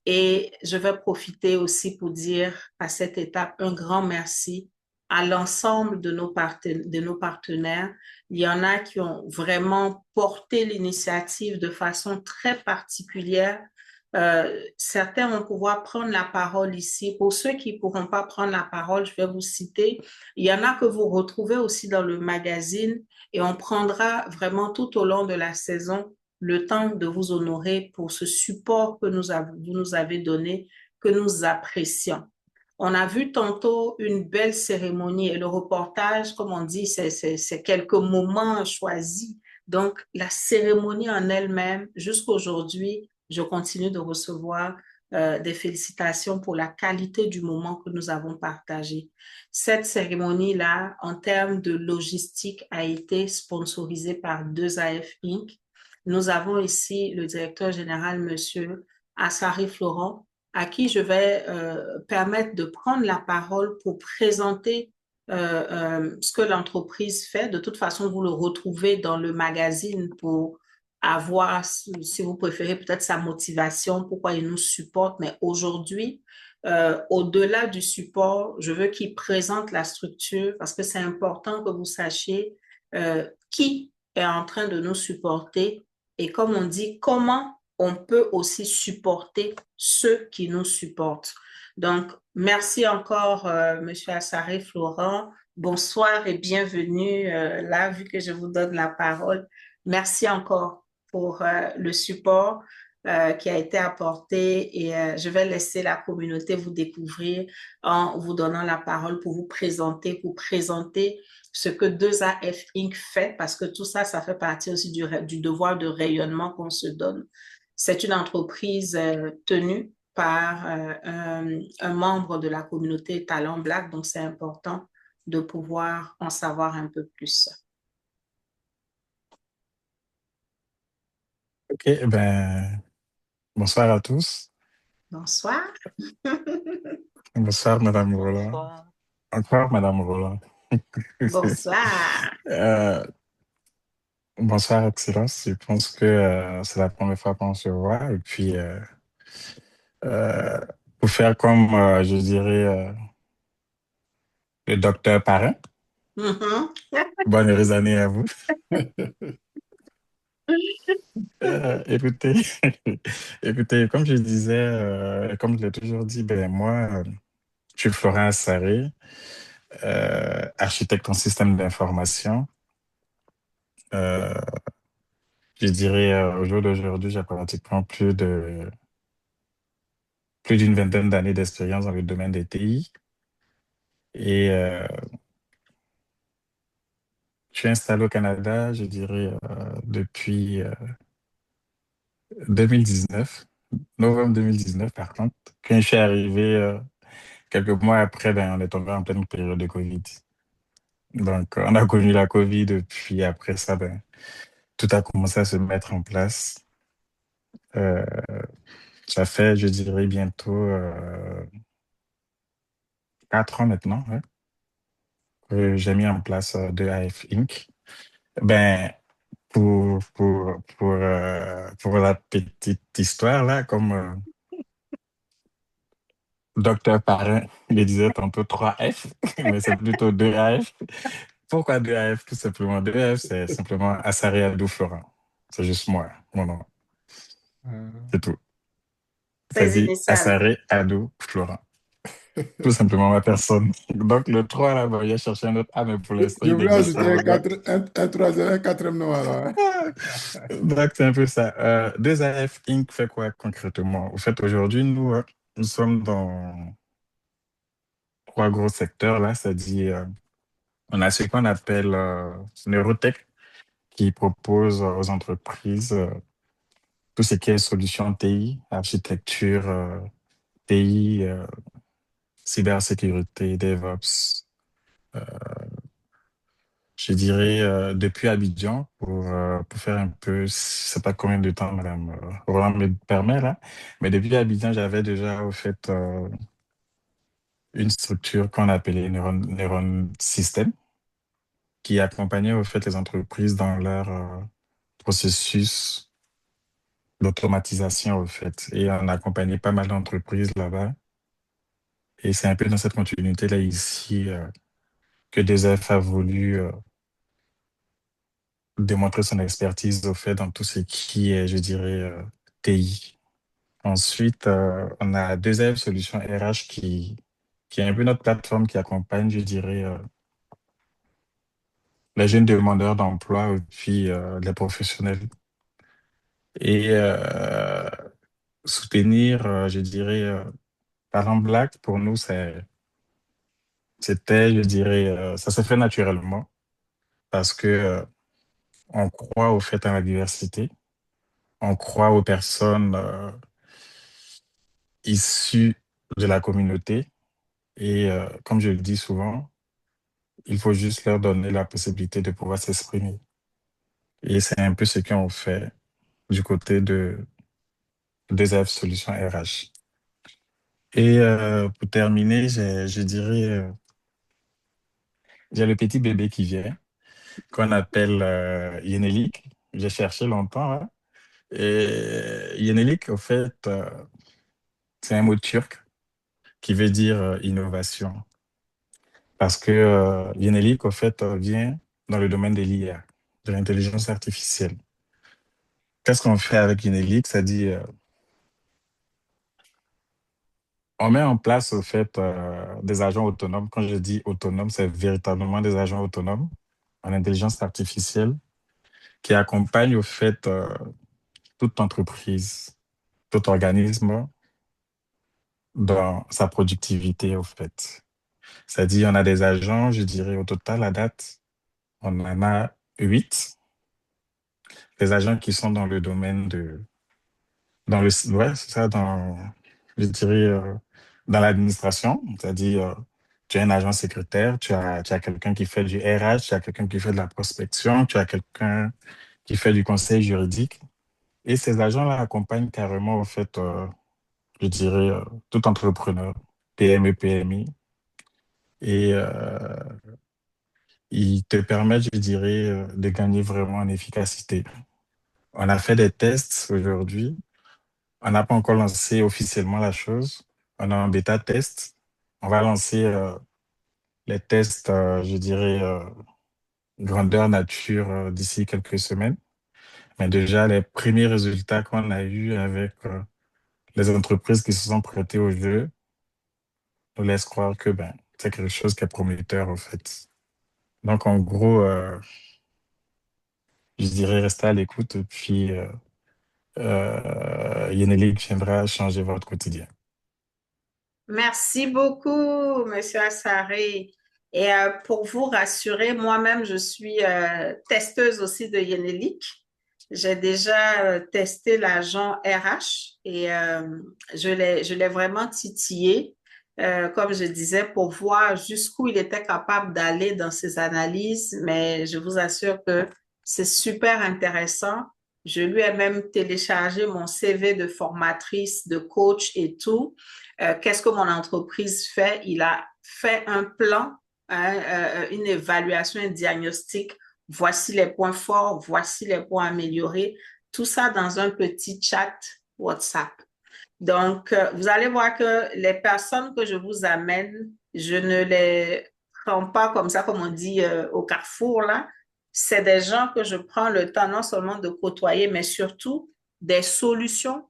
Et je vais profiter aussi pour dire à cette étape un grand merci à l'ensemble de nos partenaires. Il y en a qui ont vraiment porté l'initiative de façon très particulière. Certains vont pouvoir prendre la parole ici. Pour ceux qui ne pourront pas prendre la parole, je vais vous citer. Il y en a que vous retrouvez aussi dans le magazine et on prendra vraiment tout au long de la saison le temps de vous honorer pour ce support que vous nous avez donné, que nous apprécions. On a vu tantôt une belle cérémonie et le reportage, comme on dit, c'est quelques moments choisis. Donc, la cérémonie en elle-même, jusqu'aujourd'hui, je continue de recevoir des félicitations pour la qualité du moment que nous avons partagé. Cette cérémonie-là, en termes de logistique, a été sponsorisée par 2AF Inc. Nous avons ici le directeur général, Monsieur Assari Florent, à qui je vais permettre de prendre la parole pour présenter ce que l'entreprise fait. De toute façon, vous le retrouvez dans le magazine pour avoir, si vous préférez, peut-être sa motivation, pourquoi il nous supporte. Mais aujourd'hui, au-delà du support, je veux qu'il présente la structure parce que c'est important que vous sachiez qui est en train de nous supporter et comme on dit, comment on peut aussi supporter ceux qui nous supportent. Donc, merci encore, Monsieur Assari Florent. Bonsoir et bienvenue là, vu que je vous donne la parole. Merci encore pour le support qui a été apporté et je vais laisser la communauté vous découvrir en vous donnant la parole pour vous présenter ce que 2AF Inc. fait, parce que tout ça, ça fait partie aussi du devoir de rayonnement qu'on se donne. C'est une entreprise tenue par un membre de la communauté Talent Black, donc c'est important de pouvoir en savoir un peu plus. OK, ben, bonsoir à tous. Bonsoir. Bonsoir, Madame Roland. Bonsoir. Encore, Madame Roland. Bonsoir. Bonsoir, Excellence. Je pense que c'est la première fois qu'on se voit. Et puis, pour faire comme, je dirais, le docteur Parrain. Bonne heureuse année à vous. Écoutez, écoutez, comme je disais, comme je l'ai toujours dit, ben moi, je suis Florent Assari, architecte en système d'information. Je dirais, au jour d'aujourd'hui, j'ai pratiquement plus d'une vingtaine d'années d'expérience dans le domaine des TI. Et je suis installé au Canada, je dirais, depuis 2019, novembre 2019, par contre. Quand je suis arrivé, quelques mois après, ben, on est tombé en pleine période de Covid. Donc, on a connu la Covid, et puis après ça, ben, tout a commencé à se mettre en place. Euh, Ça fait, je dirais, bientôt 4 ans maintenant, ouais, que j'ai mis en place 2AF Inc. Ben, pour la petite histoire, là, comme Docteur Parrain le disait tantôt 3F, mais c'est plutôt 2AF. Pourquoi 2AF? Tout simplement, 2AF, c'est simplement Assaré Adou Florent. C'est juste moi, mon nom. C'est tout. Tes Vas-y, initiales. Assaré Adou Florent. Tout simplement ma personne. Donc, le 3, là, il a cherché un autre A, mais pour l'instant, Je il voulais n'existe ajouter pas. un troisième, un quatrième nom alors, hein. Donc, c'est un peu ça. 2AF Inc. fait quoi concrètement? Au fait, aujourd'hui, nous sommes dans 3 gros secteurs, là, c'est-à-dire, on a ce qu'on appelle Neurotech, qui propose aux entreprises tout ce qui est solution TI, architecture TI, cybersécurité, DevOps. euh, je dirais depuis Abidjan pour faire un peu, je sais pas combien de temps Madame Roland me permet là, mais depuis Abidjan, j'avais déjà au fait une structure qu'on appelait Neuron System qui accompagnait au fait les entreprises dans leur processus d'automatisation au fait. Et on a accompagné pas mal d'entreprises là-bas. Et c'est un peu dans cette continuité-là ici que DZF a voulu démontrer son expertise au fait dans tout ce qui est, je dirais, TI. Ensuite, on a 2F Solutions RH qui est un peu notre plateforme qui accompagne, je dirais, les jeunes demandeurs d'emploi et puis les professionnels. Et soutenir, je dirais, Talent Black, pour nous, c'était, je dirais, ça s'est fait naturellement parce que on croit au fait à la diversité, on croit aux personnes issues de la communauté et comme je le dis souvent, il faut juste leur donner la possibilité de pouvoir s'exprimer. Et c'est un peu ce qu'on fait du côté de DZF Solutions RH. Et pour terminer, je dirais, j'ai le petit bébé qui vient, qu'on appelle Yenelik. J'ai cherché longtemps, hein. Et Yenelik, au fait, c'est un mot turc qui veut dire innovation. Parce que Yenelik, au fait, vient dans le domaine de l'IA, de l'intelligence artificielle. Qu'est-ce qu'on fait avec Yenelik? Ça dit, on met en place, au fait, des agents autonomes. Quand je dis autonomes, c'est véritablement des agents autonomes en intelligence artificielle qui accompagnent, au fait, toute entreprise, tout organisme dans sa productivité, au fait. C'est-à-dire, on a des agents, je dirais, au total, à date, on en a 8. Des agents qui sont dans le domaine ouais, c'est ça, je dirais, dans l'administration. C'est-à-dire, tu as un agent secrétaire, tu as quelqu'un qui fait du RH, tu as quelqu'un qui fait de la prospection, tu as quelqu'un qui fait du conseil juridique. Et ces agents-là accompagnent carrément, au fait, je dirais, tout entrepreneur, PME, PMI. Et ils te permettent, je dirais, de gagner vraiment en efficacité. On a fait des tests aujourd'hui. On n'a pas encore lancé officiellement la chose. On a un bêta test. On va lancer les tests, je dirais, grandeur nature d'ici quelques semaines. Mais déjà, les premiers résultats qu'on a eus avec les entreprises qui se sont prêtées au jeu nous laissent croire que ben, c'est quelque chose qui est prometteur, en fait. Donc, en gros, je dirais restez à l'écoute. Puis, Yenelik viendra changer votre quotidien. Merci beaucoup, Monsieur Assaré. Et pour vous rassurer, moi-même, je suis testeuse aussi de Yenelik. J'ai déjà testé l'agent RH et je l'ai vraiment titillé, comme je disais, pour voir jusqu'où il était capable d'aller dans ses analyses. Mais je vous assure que c'est super intéressant. Je lui ai même téléchargé mon CV de formatrice, de coach et tout. Qu'est-ce que mon entreprise fait? Il a fait un plan, hein, une évaluation, un diagnostic. Voici les points forts, voici les points améliorés. Tout ça dans un petit chat WhatsApp. Donc, vous allez voir que les personnes que je vous amène, je ne les prends pas comme ça, comme on dit au carrefour, là. C'est des gens que je prends le temps non seulement de côtoyer, mais surtout des solutions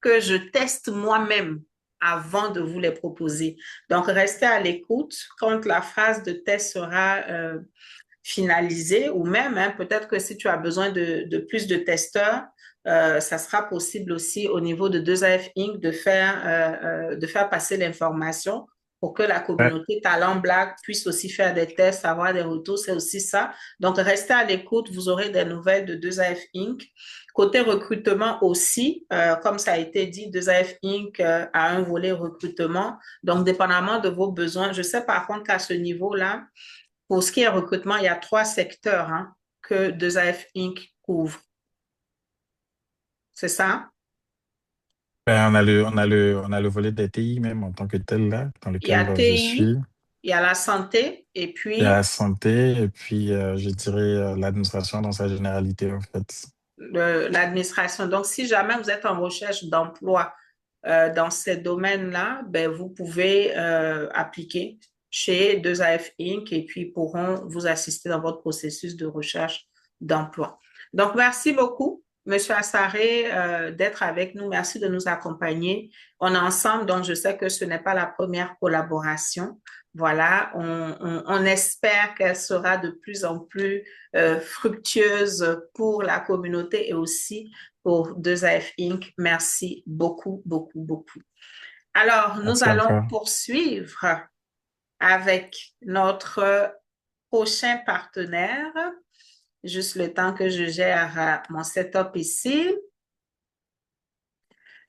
que je teste moi-même avant de vous les proposer. Donc, restez à l'écoute. Quand la phase de test sera finalisée, ou même, hein, peut-être que si tu as besoin de plus de testeurs, ça sera possible aussi au niveau de 2AF Inc. de faire passer l'information pour que la communauté Talent Black puisse aussi faire des tests, avoir des retours, c'est aussi ça. Donc, restez à l'écoute, vous aurez des nouvelles de 2AF Inc. Côté recrutement aussi, comme ça a été dit, 2AF Inc. A un volet recrutement. Donc, dépendamment de vos besoins, je sais par contre qu'à ce niveau-là, pour ce qui est recrutement, il y a 3 secteurs hein, que 2AF Inc. couvre. C'est ça? Ben, on a le volet des TI même en tant que tel là, dans Il y a lequel je suis. TI, il y a la santé et Il y a puis la santé et puis je dirais l'administration dans sa généralité en fait. l'administration. Donc, si jamais vous êtes en recherche d'emploi dans ces domaines-là, ben, vous pouvez appliquer chez 2AF Inc. et puis ils pourront vous assister dans votre processus de recherche d'emploi. Donc, merci beaucoup, Monsieur Assaré, d'être avec nous. Merci de nous accompagner. On est ensemble, donc je sais que ce n'est pas la première collaboration. Voilà, on espère qu'elle sera de plus en plus fructueuse pour la communauté et aussi pour 2AF Inc. Merci beaucoup, beaucoup, beaucoup. Alors, nous Merci allons encore. poursuivre avec notre prochain partenaire. Juste le temps que je gère mon setup ici.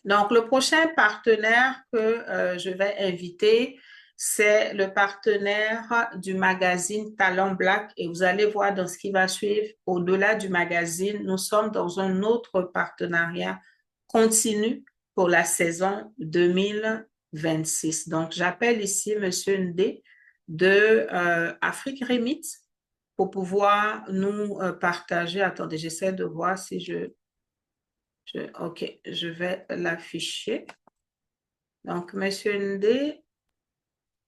Donc, le prochain partenaire que je vais inviter, c'est le partenaire du magazine Talent Black. Et vous allez voir dans ce qui va suivre, au-delà du magazine, nous sommes dans un autre partenariat continu pour la saison 2026. Donc, j'appelle ici M. Ndé de Afrique Remit pour pouvoir nous partager. Attendez, j'essaie de voir si OK, je vais l'afficher. Donc, Monsieur Ndé,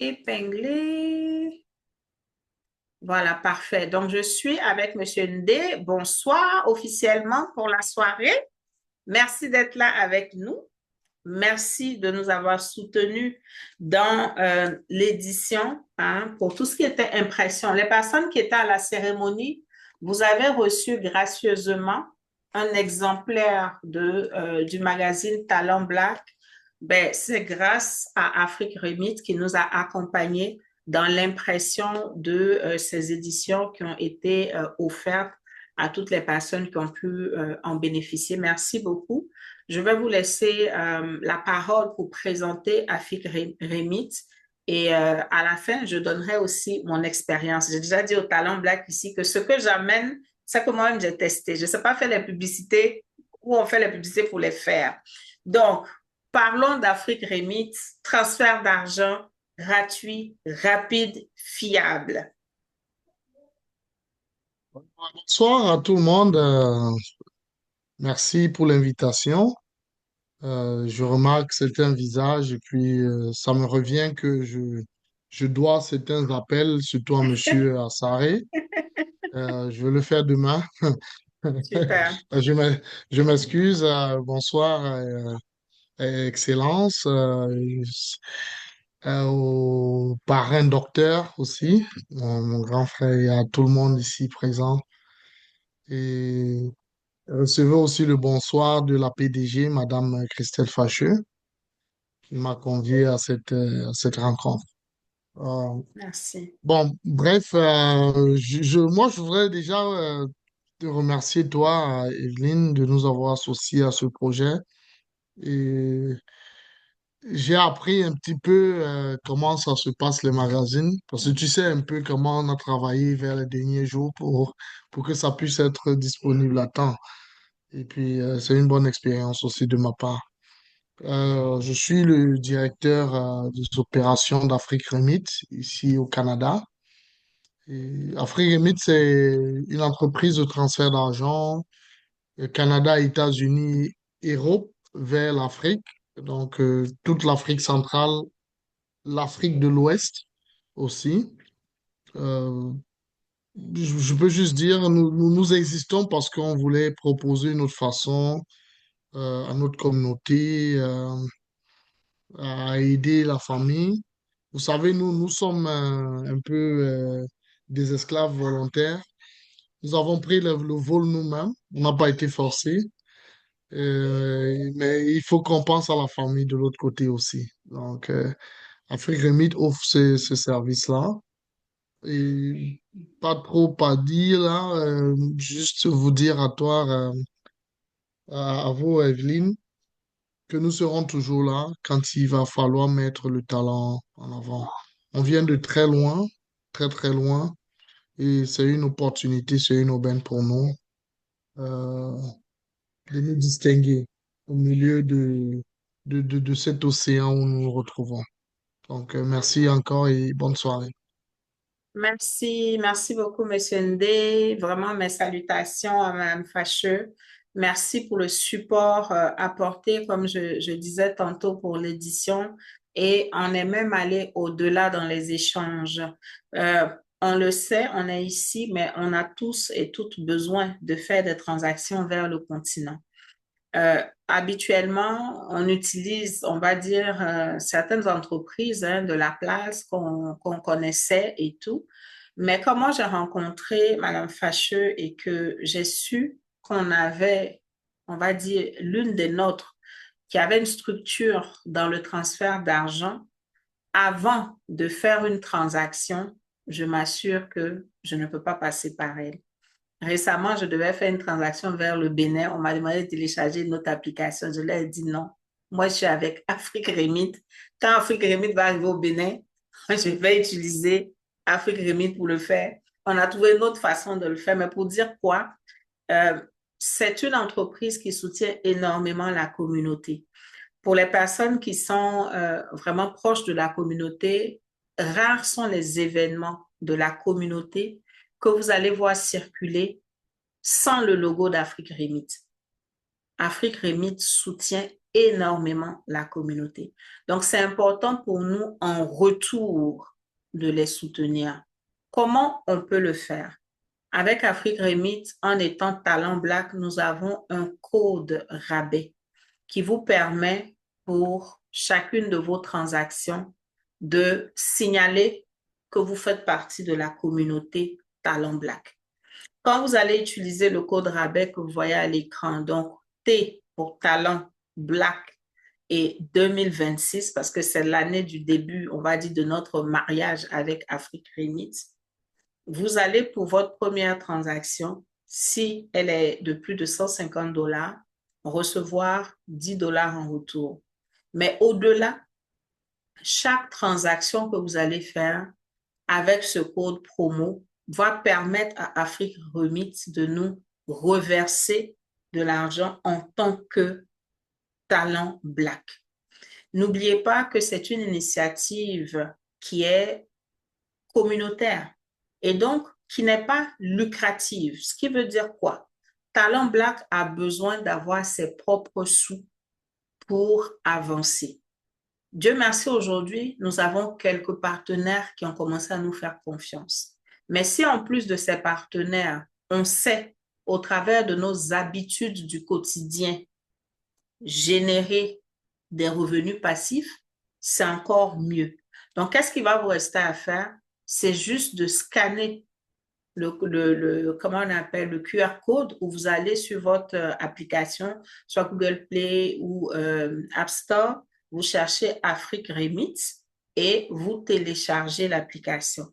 épinglé. Voilà, parfait. Donc, je suis avec Monsieur Ndé. Bonsoir officiellement pour la soirée. Merci d'être là avec nous. Merci de nous avoir soutenus dans l'édition hein, pour tout ce qui était impression. Les personnes qui étaient à la cérémonie, vous avez reçu gracieusement un exemplaire du magazine Talent Black. Ben, c'est grâce à Afrique Remit qui nous a accompagnés dans l'impression de ces éditions qui ont été offertes à toutes les personnes qui ont pu en bénéficier. Merci beaucoup. Je vais vous laisser la parole pour présenter Afrique Remit et à la fin, je donnerai aussi mon expérience. J'ai déjà dit au Talent Black ici que ce que j'amène, c'est que moi-même j'ai testé. Je ne sais pas faire les publicités ou on fait les publicités pour les faire. Donc, parlons d'Afrique Remit, transfert d'argent gratuit, rapide, fiable. Bonsoir à tout le monde. Merci pour l'invitation. Je remarque certains visages et puis ça me revient que je dois certains appels, surtout à Monsieur Assaré. Je vais le faire demain. Super. Je m'excuse. Bonsoir, Excellence. Au parrain docteur aussi, mon grand frère et à tout le monde ici présent. et recevez aussi le bonsoir de la PDG, Madame Christelle Facheux, qui m'a convié à cette rencontre. Euh, Merci. bon, bref, moi, je voudrais déjà te remercier, toi, Evelyne, de nous avoir associés à ce projet. Et j'ai appris un petit peu comment ça se passe les magazines, parce que tu sais un peu comment on a travaillé vers les derniers jours pour que ça puisse être disponible à temps. Et puis, c'est une bonne expérience aussi de ma part. Je suis le directeur des opérations d'Afrique Remit ici au Canada. Et Afrique Remit, c'est une entreprise de transfert d'argent Canada, États-Unis, Europe vers l'Afrique. Donc, toute l'Afrique centrale, l'Afrique de l'Ouest aussi. Euh, je peux juste dire, nous existons parce qu'on voulait proposer une autre façon à notre communauté, à aider la famille. Vous savez, nous sommes un peu des esclaves volontaires. Nous avons pris le vol nous-mêmes. On n'a pas été forcés. Mais il faut qu'on pense à la famille de l'autre côté aussi. Donc, Afrique Remit offre ce service-là. Et pas trop à dire là, juste vous dire à toi, à vous, Evelyne, que nous serons toujours là quand il va falloir mettre le talent en avant. On vient de très loin, très très loin, et c'est une opportunité, c'est une aubaine pour nous euh, de nous distinguer au milieu de cet océan où nous nous retrouvons. Donc, merci encore et bonne soirée. Merci beaucoup, Monsieur Ndé. Vraiment, mes salutations à Madame Facheux. Merci pour le support apporté, comme je disais tantôt, pour l'édition. Et on est même allé au-delà dans les échanges. Euh, on le sait, on est ici, mais on a tous et toutes besoin de faire des transactions vers le continent. Habituellement, on utilise, on va dire, certaines entreprises de la place qu'on connaissait et tout. Mais comment j'ai rencontré Madame Facheux et que j'ai su qu'on avait, on va dire, l'une des nôtres qui avait une structure dans le transfert d'argent, avant de faire une transaction, je m'assure que je ne peux pas passer par elle. Récemment, je devais faire une transaction vers le Bénin. On m'a demandé de télécharger une autre application. Je leur ai dit non. Moi, je suis avec Afrique Remit. Quand Afrique Remit va arriver au Bénin, je vais utiliser Afrique Remit pour le faire. On a trouvé une autre façon de le faire, mais pour dire quoi, c'est une entreprise qui soutient énormément la communauté. Pour les personnes qui sont vraiment proches de la communauté, rares sont les événements de la communauté que vous allez voir circuler sans le logo d'Afrique Remit. Afrique Remit soutient énormément la communauté. Donc, c'est important pour nous en retour de les soutenir. Comment on peut le faire? Avec Afrique Remit, en étant Talent Black, nous avons un code rabais qui vous permet pour chacune de vos transactions de signaler que vous faites partie de la communauté Talent Black. Quand vous allez utiliser le code rabais que vous voyez à l'écran, donc T pour Talent Black et 2026, parce que c'est l'année du début, on va dire, de notre mariage avec Afrique Remit, vous allez pour votre première transaction, si elle est de plus de 150 $, recevoir 10 $ en retour. Mais au-delà, chaque transaction que vous allez faire avec ce code promo va permettre à Afrique Remit de nous reverser de l'argent en tant que Talent Black. N'oubliez pas que c'est une initiative qui est communautaire et donc qui n'est pas lucrative. Ce qui veut dire quoi? Talent Black a besoin d'avoir ses propres sous pour avancer. Dieu merci, aujourd'hui, nous avons quelques partenaires qui ont commencé à nous faire confiance. Mais si en plus de ces partenaires, on sait au travers de nos habitudes du quotidien générer des revenus passifs, c'est encore mieux. Donc, qu'est-ce qu'il va vous rester à faire? C'est juste de scanner comment on appelle, le QR code où vous allez sur votre application, soit Google Play ou App Store, vous cherchez Afrique Remit et vous téléchargez l'application.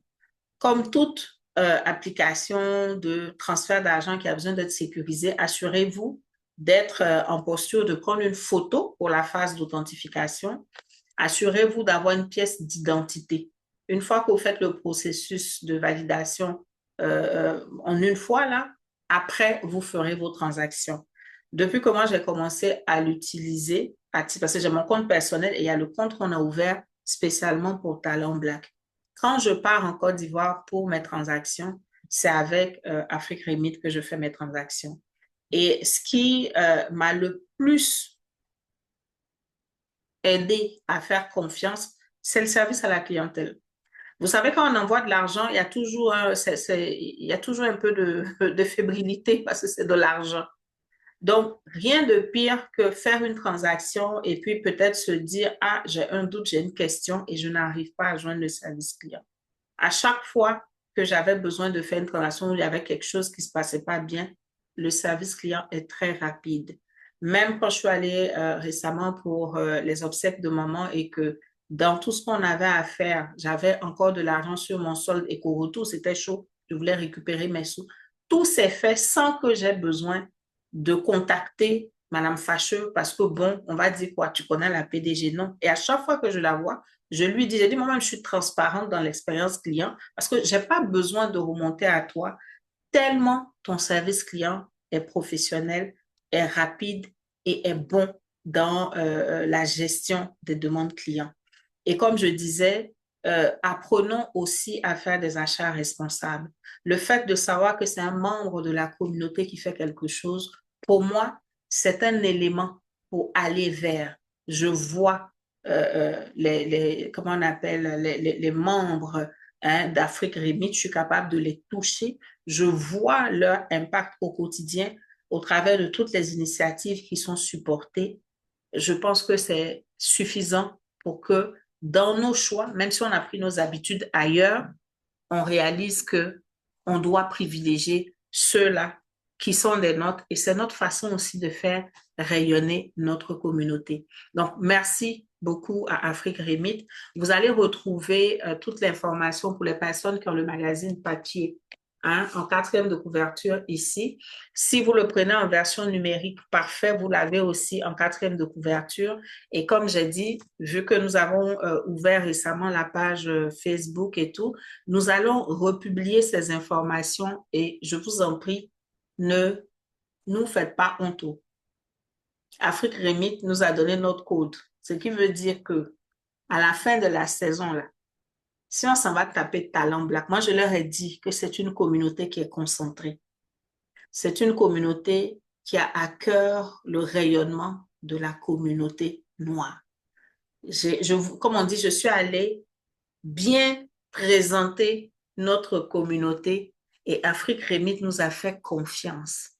Comme toute application de transfert d'argent qui a besoin d'être sécurisée, assurez-vous d'être en posture de prendre une photo pour la phase d'authentification. Assurez-vous d'avoir une pièce d'identité. Une fois que vous faites le processus de validation en une fois, là, après, vous ferez vos transactions. Depuis que moi, j'ai commencé à l'utiliser, parce que j'ai mon compte personnel et il y a le compte qu'on a ouvert spécialement pour Talent Black. Quand je pars en Côte d'Ivoire pour mes transactions, c'est avec Afrique Remit que je fais mes transactions. Et ce qui m'a le plus aidé à faire confiance, c'est le service à la clientèle. Vous savez, quand on envoie de l'argent, il y a toujours un peu de fébrilité parce que c'est de l'argent. Donc, rien de pire que faire une transaction et puis peut-être se dire, ah, j'ai un doute, j'ai une question et je n'arrive pas à joindre le service client. À chaque fois que j'avais besoin de faire une transaction où il y avait quelque chose qui ne se passait pas bien, le service client est très rapide. Même quand je suis allée récemment pour les obsèques de maman et que dans tout ce qu'on avait à faire, j'avais encore de l'argent sur mon solde et qu'au retour, c'était chaud, je voulais récupérer mes sous. Tout s'est fait sans que j'aie besoin de contacter Madame Facheux parce que bon, on va dire quoi, tu connais la PDG, non. Et à chaque fois que je la vois, j'ai dit moi-même, je suis transparente dans l'expérience client parce que je n'ai pas besoin de remonter à toi tellement ton service client est professionnel, est rapide et est bon dans la gestion des demandes clients. Et comme je disais, apprenons aussi à faire des achats responsables. Le fait de savoir que c'est un membre de la communauté qui fait quelque chose, pour moi, c'est un élément pour aller vers. Je vois comment on appelle, les membres d'Afrique Remit, je suis capable de les toucher. Je vois leur impact au quotidien au travers de toutes les initiatives qui sont supportées. Je pense que c'est suffisant pour que dans nos choix, même si on a pris nos habitudes ailleurs, on réalise qu'on doit privilégier ceux-là qui sont des nôtres et c'est notre façon aussi de faire rayonner notre communauté. Donc, merci beaucoup à Afrique Remit. Vous allez retrouver toute l'information pour les personnes qui ont le magazine papier en 4e de couverture ici. Si vous le prenez en version numérique, parfait, vous l'avez aussi en 4e de couverture. Et comme j'ai dit, vu que nous avons ouvert récemment la page Facebook et tout, nous allons republier ces informations et je vous en prie, ne nous faites pas honte. Afrique Remit nous a donné notre code, ce qui veut dire que à la fin de la saison, là, si on s'en va taper Talent Black, moi je leur ai dit que c'est une communauté qui est concentrée. C'est une communauté qui a à cœur le rayonnement de la communauté noire. Comme on dit, je suis allée bien présenter notre communauté et Afrique Remit nous a fait confiance.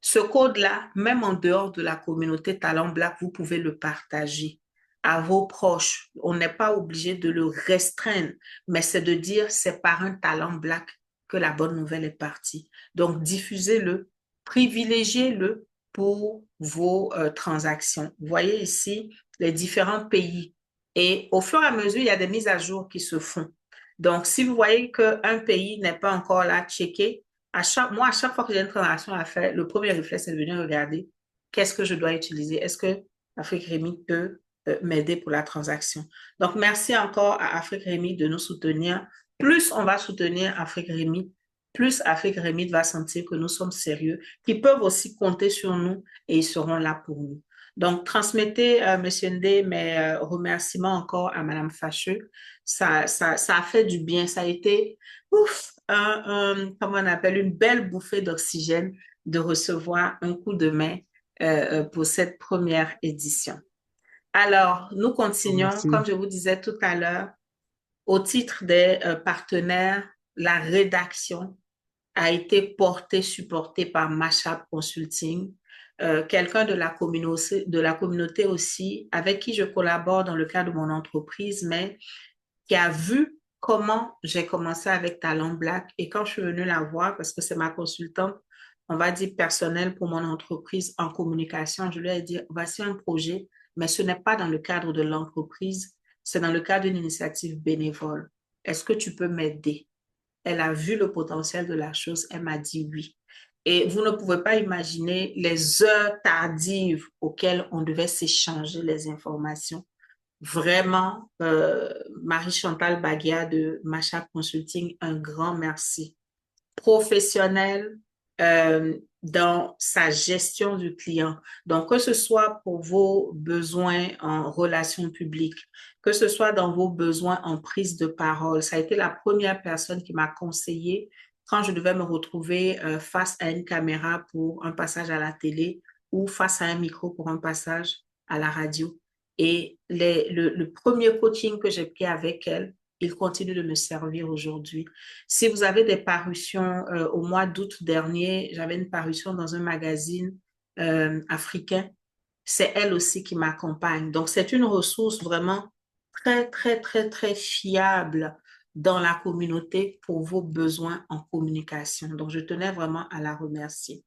Ce code-là, même en dehors de la communauté Talent Black, vous pouvez le partager à vos proches. On n'est pas obligé de le restreindre, mais c'est de dire c'est par un Talent Black que la bonne nouvelle est partie. Donc, diffusez-le, privilégiez-le pour vos transactions. Vous voyez ici les différents pays. Et au fur et à mesure, il y a des mises à jour qui se font. Donc, si vous voyez qu'un pays n'est pas encore là, checkez. À chaque fois que j'ai une transaction à faire, le premier réflexe est de venir regarder qu'est-ce que je dois utiliser. Est-ce que Afrique Remit peut m'aider pour la transaction? Donc, merci encore à Afrique Remit de nous soutenir. Plus on va soutenir Afrique Remit, plus Afrique Remit va sentir que nous sommes sérieux, qu'ils peuvent aussi compter sur nous et ils seront là pour nous. Donc, transmettez, M. Ndé, mes remerciements encore à Mme Facheux. Ça a fait du bien. Ça a été, comment on appelle, une belle bouffée d'oxygène de recevoir un coup de main pour cette première édition. Alors, nous continuons, Merci. comme je vous disais tout à l'heure, au titre des partenaires, la rédaction a été supportée par Mashab Consulting, quelqu'un de la communauté aussi, avec qui je collabore dans le cadre de mon entreprise, mais qui a vu comment j'ai commencé avec Talent Black et quand je suis venue la voir, parce que c'est ma consultante, on va dire personnelle pour mon entreprise en communication, je lui ai dit, voici un projet, mais ce n'est pas dans le cadre de l'entreprise, c'est dans le cadre d'une initiative bénévole. Est-ce que tu peux m'aider? Elle a vu le potentiel de la chose, elle m'a dit oui. Et vous ne pouvez pas imaginer les heures tardives auxquelles on devait s'échanger les informations. Vraiment, Marie-Chantal Baguia de Macha Consulting, un grand merci. Professionnel dans sa gestion du client. Donc, que ce soit pour vos besoins en relations publiques, que ce soit dans vos besoins en prise de parole. Ça a été la première personne qui m'a conseillé quand je devais me retrouver face à une caméra pour un passage à la télé ou face à un micro pour un passage à la radio. Et le premier coaching que j'ai pris avec elle, il continue de me servir aujourd'hui. Si vous avez des parutions, au mois d'août dernier, j'avais une parution dans un magazine africain. C'est elle aussi qui m'accompagne. Donc, c'est une ressource vraiment très, très, très, très fiable dans la communauté pour vos besoins en communication. Donc, je tenais vraiment à la remercier.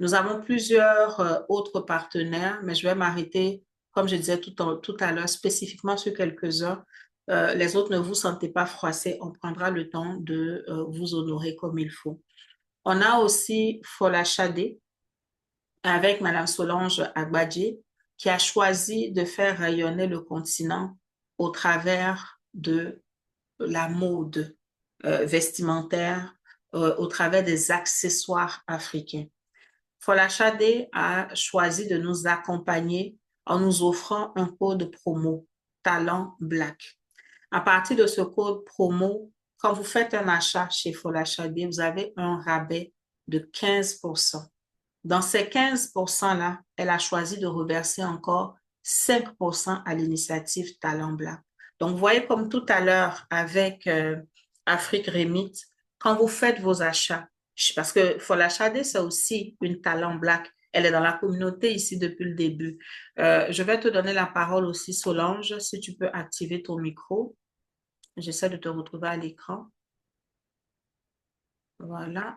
Nous avons plusieurs autres partenaires, mais je vais m'arrêter, comme je disais tout à l'heure, spécifiquement sur quelques-uns. Les autres, ne vous sentez pas froissés, on prendra le temps de vous honorer comme il faut. On a aussi Fola Chade avec Madame Solange Agbadji qui a choisi de faire rayonner le continent au travers de la mode vestimentaire, au travers des accessoires africains. Fola Chade a choisi de nous accompagner en nous offrant un code promo, Talent Black. À partir de ce code promo, quand vous faites un achat chez Fola Chade, vous avez un rabais de 15%. Dans ces 15%-là, elle a choisi de reverser encore 5% à l'initiative Talent Black. Donc, vous voyez comme tout à l'heure avec Afrique Remit, quand vous faites vos achats, parce que Fola Chade, c'est aussi une Talent Black. Elle est dans la communauté ici depuis le début. Je vais te donner la parole aussi, Solange, si tu peux activer ton micro. J'essaie de te retrouver à l'écran. Voilà.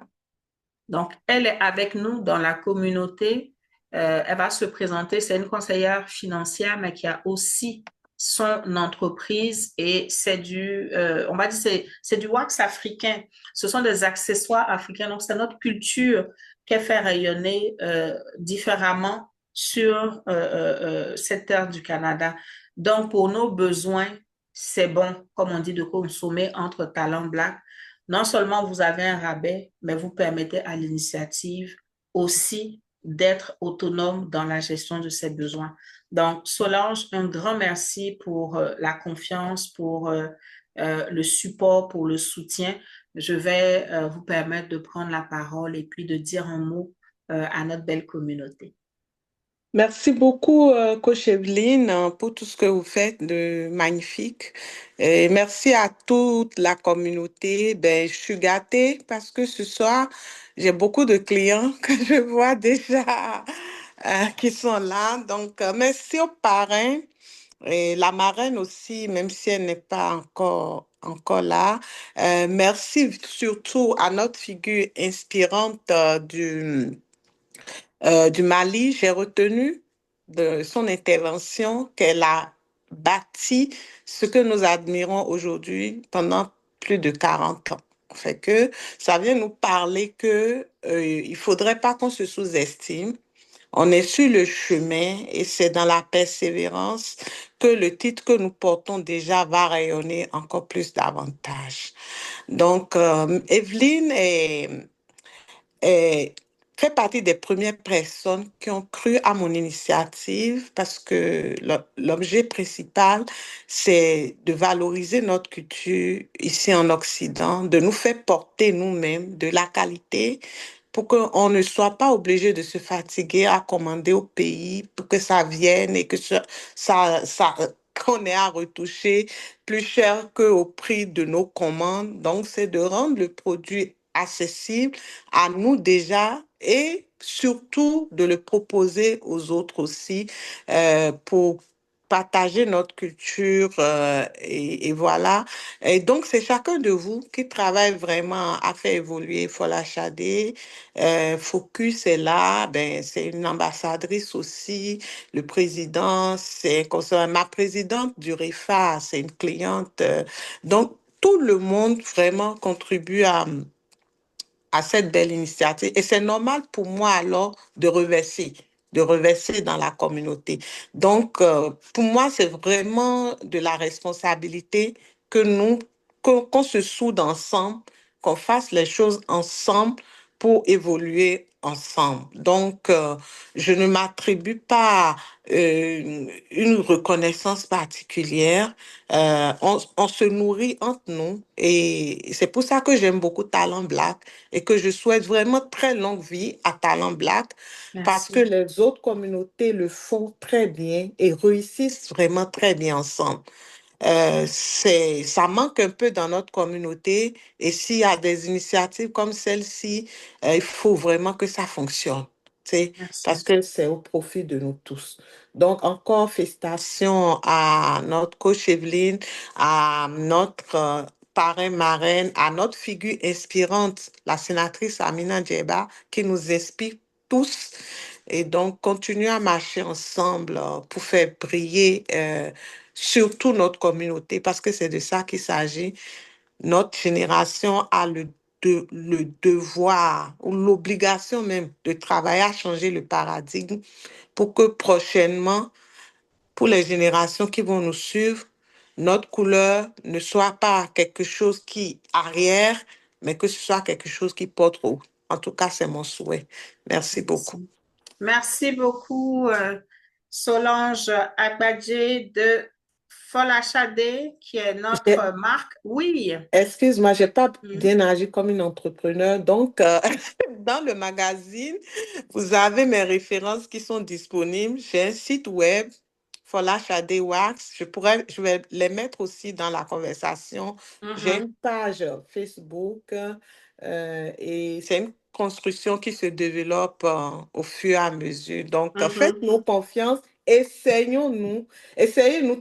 Donc, elle est avec nous dans la communauté. Elle va se présenter. C'est une conseillère financière, mais qui a aussi son entreprise et c'est du, on va dire, c'est du wax africain. Ce sont des accessoires africains. Donc, c'est notre culture qu'elle fait rayonner différemment sur cette terre du Canada. Donc, pour nos besoins, c'est bon, comme on dit, de consommer entre Talent Black. Non seulement vous avez un rabais, mais vous permettez à l'initiative aussi d'être autonome dans la gestion de ses besoins. Donc, Solange, un grand merci pour la confiance, pour le support, pour le soutien. Je vais vous permettre de prendre la parole et puis de dire un mot à notre belle communauté. Merci beaucoup, Coach Evelyne, pour tout ce que vous faites de magnifique. Et merci à toute la communauté. Je suis gâtée parce que ce soir, j'ai beaucoup de clients que je vois déjà qui sont là. Donc, merci aux parrains et la marraine aussi, même si elle n'est pas encore là. Merci surtout à notre figure inspirante du Mali. J'ai retenu de son intervention qu'elle a bâti ce que nous admirons aujourd'hui pendant plus de 40 ans. Fait que ça vient nous parler que il faudrait pas qu'on se sous-estime. On est sur le chemin et c'est dans la persévérance que le titre que nous portons déjà va rayonner encore plus davantage. Donc, Evelyne fait partie des premières personnes qui ont cru à mon initiative parce que l'objet principal, c'est de valoriser notre culture ici en Occident, de nous faire porter nous-mêmes de la qualité pour qu'on ne soit pas obligé de se fatiguer à commander au pays pour que ça vienne et que qu'on ait à retoucher plus cher qu'au prix de nos commandes. Donc, c'est de rendre le produit accessible à nous déjà et surtout de le proposer aux autres aussi pour partager notre culture et voilà. Et donc, c'est chacun de vous qui travaille vraiment à faire évoluer Fola Chade. Focus est là, ben, c'est une ambassadrice aussi. Le président, c'est ma présidente du REFA, c'est une cliente. Donc, tout le monde vraiment contribue à cette belle initiative. Et c'est normal pour moi alors de reverser dans la communauté. Donc, pour moi, c'est vraiment de la responsabilité que qu'on se soude ensemble, qu'on fasse les choses ensemble pour évoluer ensemble. Donc, je ne m'attribue pas une reconnaissance particulière. On se nourrit entre nous et c'est pour ça que j'aime beaucoup Talent Black et que je souhaite vraiment très longue vie à Talent Black parce que Merci. les autres communautés le font très bien et réussissent vraiment très bien ensemble. Ça manque un peu dans notre communauté et s'il y a des initiatives comme celle-ci, il faut vraiment que ça fonctionne, tu sais, parce Merci. que c'est au profit de nous tous. Donc, encore félicitations à notre coach Evelyne, à notre parrain marraine, à notre figure inspirante, la sénatrice Amina Djeba, qui nous inspire tous. Et donc, continuer à marcher ensemble pour faire briller surtout notre communauté, parce que c'est de ça qu'il s'agit. Notre génération a le devoir ou l'obligation même de travailler à changer le paradigme pour que prochainement, pour les générations qui vont nous suivre, notre couleur ne soit pas quelque chose qui arrière, mais que ce soit quelque chose qui porte haut. En tout cas, c'est mon souhait. Merci beaucoup. Merci beaucoup, Solange Agbadje de Fola Chade, qui est notre marque. Oui. Excuse-moi, je n'ai pas bien agi comme une entrepreneur. Donc, dans le magazine, vous avez mes références qui sont disponibles. J'ai un site web, Fola Chade Wax. Je vais les mettre aussi dans la conversation. J'ai une page Facebook et c'est une construction qui se développe au fur et à mesure. Donc, faites-nous confiance. Essayons-nous.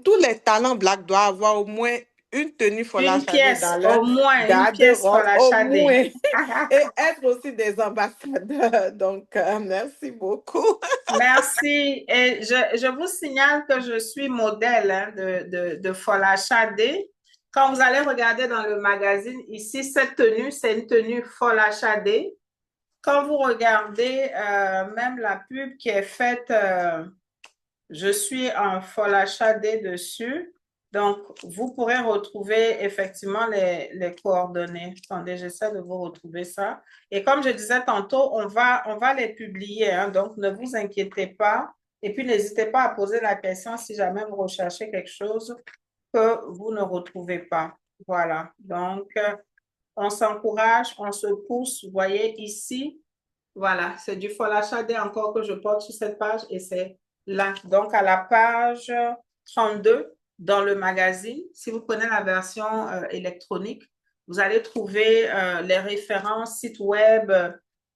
Tous les talents Black doivent avoir au moins une tenue Fola Une Chade pièce, dans leur au moins, une pièce garde-robe, Fola au Chade. moins. Et être aussi des ambassadeurs. Donc, merci beaucoup. Merci. Et je vous signale que je suis modèle hein, de Fola Chade. Quand vous allez regarder dans le magazine, ici, cette tenue, c'est une tenue Fola Chade. Quand vous regardez même la pub qui est faite, je suis en Fola Chade dessus. Donc, vous pourrez retrouver effectivement les coordonnées. Attendez, j'essaie de vous retrouver ça. Et comme je disais tantôt, on va les publier. Hein, donc, ne vous inquiétez pas. Et puis, n'hésitez pas à poser la question si jamais vous recherchez quelque chose que vous ne retrouvez pas. Voilà. Donc, on s'encourage, on se pousse. Vous voyez ici, voilà, c'est du Fola Chade encore que je porte sur cette page et c'est là. Donc, à la page 32 dans le magazine, si vous prenez la version électronique, vous allez trouver les références, site web,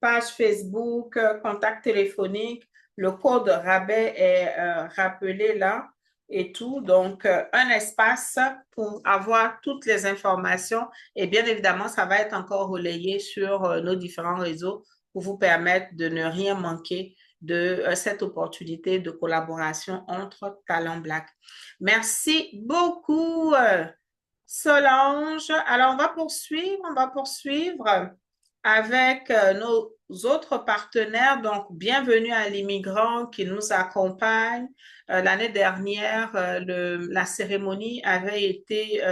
page Facebook, contact téléphonique. Le code rabais est rappelé là et tout. Donc, un espace pour avoir toutes les informations et bien évidemment, ça va être encore relayé sur nos différents réseaux pour vous permettre de ne rien manquer de cette opportunité de collaboration entre Talent Black. Merci beaucoup, Solange. Alors, on va poursuivre avec nos autres partenaires. Donc, bienvenue à l'immigrant qui nous accompagne. L'année dernière, la cérémonie avait été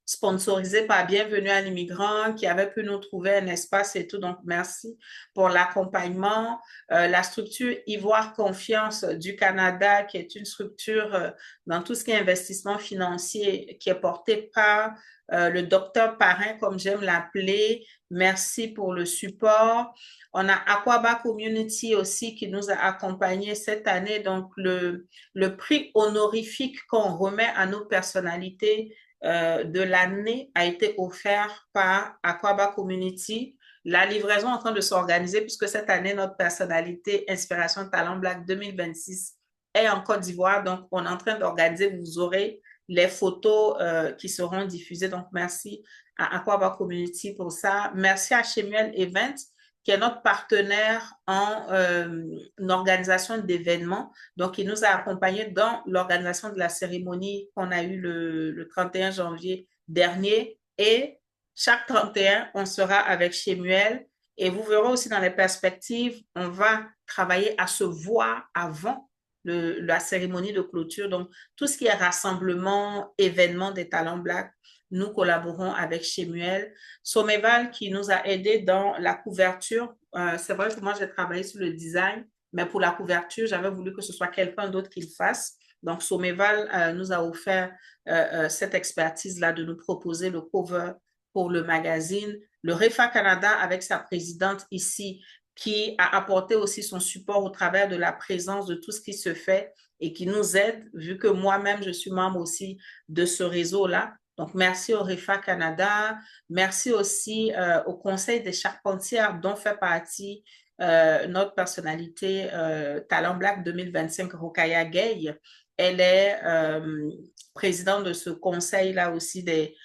sponsorisé par Bienvenue à l'immigrant qui avait pu nous trouver un espace et tout. Donc, merci pour l'accompagnement. La structure Ivoire Confiance du Canada, qui est une structure dans tout ce qui est investissement financier, qui est portée par le docteur Parrain, comme j'aime l'appeler. Merci pour le support. On a Aquaba Community aussi qui nous a accompagnés cette année. Donc, le prix honorifique qu'on remet à nos personnalités de l'année a été offert par Aquaba Community. La livraison est en train de s'organiser puisque cette année, notre personnalité Inspiration Talent Black 2026 est en Côte d'Ivoire. Donc, on est en train d'organiser, vous aurez les photos qui seront diffusées. Donc, merci à Aquaba Community pour ça. Merci à Shemuel Events, qui est notre partenaire en organisation d'événements. Donc, il nous a accompagnés dans l'organisation de la cérémonie qu'on a eue le 31 janvier dernier. Et chaque 31, on sera avec Shemuel. Et vous verrez aussi dans les perspectives, on va travailler à se voir avant la cérémonie de clôture. Donc, tout ce qui est rassemblement, événement des Talents Black, nous collaborons avec Shemuel. Someval qui nous a aidés dans la couverture. C'est vrai que moi, j'ai travaillé sur le design, mais pour la couverture, j'avais voulu que ce soit quelqu'un d'autre qui le fasse. Donc, Someval nous a offert cette expertise-là de nous proposer le cover pour le magazine. Le REFA Canada, avec sa présidente ici, qui a apporté aussi son support au travers de la présence de tout ce qui se fait et qui nous aide, vu que moi-même, je suis membre aussi de ce réseau-là. Donc, merci au REFA Canada. Merci aussi au Conseil des charpentières dont fait partie notre personnalité Talent Black 2025, Rokaya Gay. Elle est présidente de ce conseil-là aussi des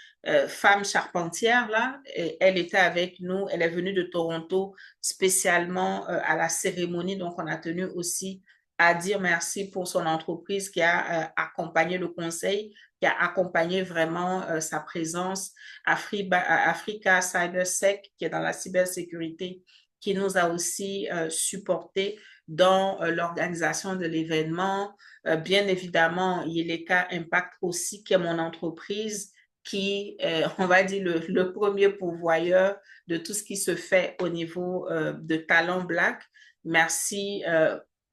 femmes charpentières. Là. Et elle était avec nous. Elle est venue de Toronto spécialement à la cérémonie. Donc, on a tenu aussi à dire merci pour son entreprise qui a accompagné le conseil, qui a accompagné vraiment sa présence. Africa CyberSec, qui est dans la cybersécurité, qui nous a aussi supporté dans l'organisation de l'événement. Bien évidemment, Yeleka Impact aussi, qui est mon entreprise, qui est, on va dire, le premier pourvoyeur de tout ce qui se fait au niveau de Talent Black. Merci,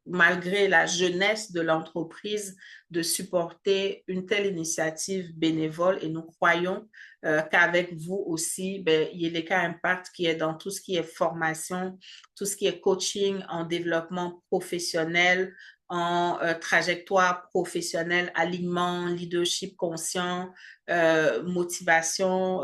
malgré la jeunesse de l'entreprise, de supporter une telle initiative bénévole et nous croyons qu'avec vous aussi, Yeleka Impact qui est dans tout ce qui est formation, tout ce qui est coaching en développement professionnel, en trajectoire professionnelle, alignement, leadership conscient, motivation,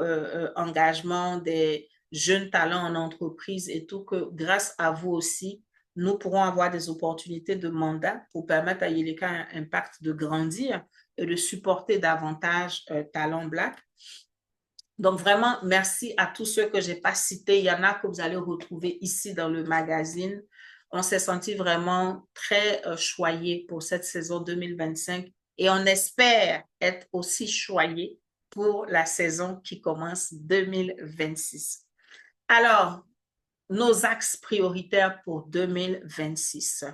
engagement des jeunes talents en entreprise et tout, que grâce à vous aussi, nous pourrons avoir des opportunités de mandat pour permettre à Yeleka Impact de grandir et de supporter davantage Talent Black. Donc, vraiment, merci à tous ceux que je n'ai pas cités. Il y en a que vous allez retrouver ici dans le magazine. On s'est senti vraiment très choyés pour cette saison 2025 et on espère être aussi choyés pour la saison qui commence 2026. Alors, nos axes prioritaires pour 2026.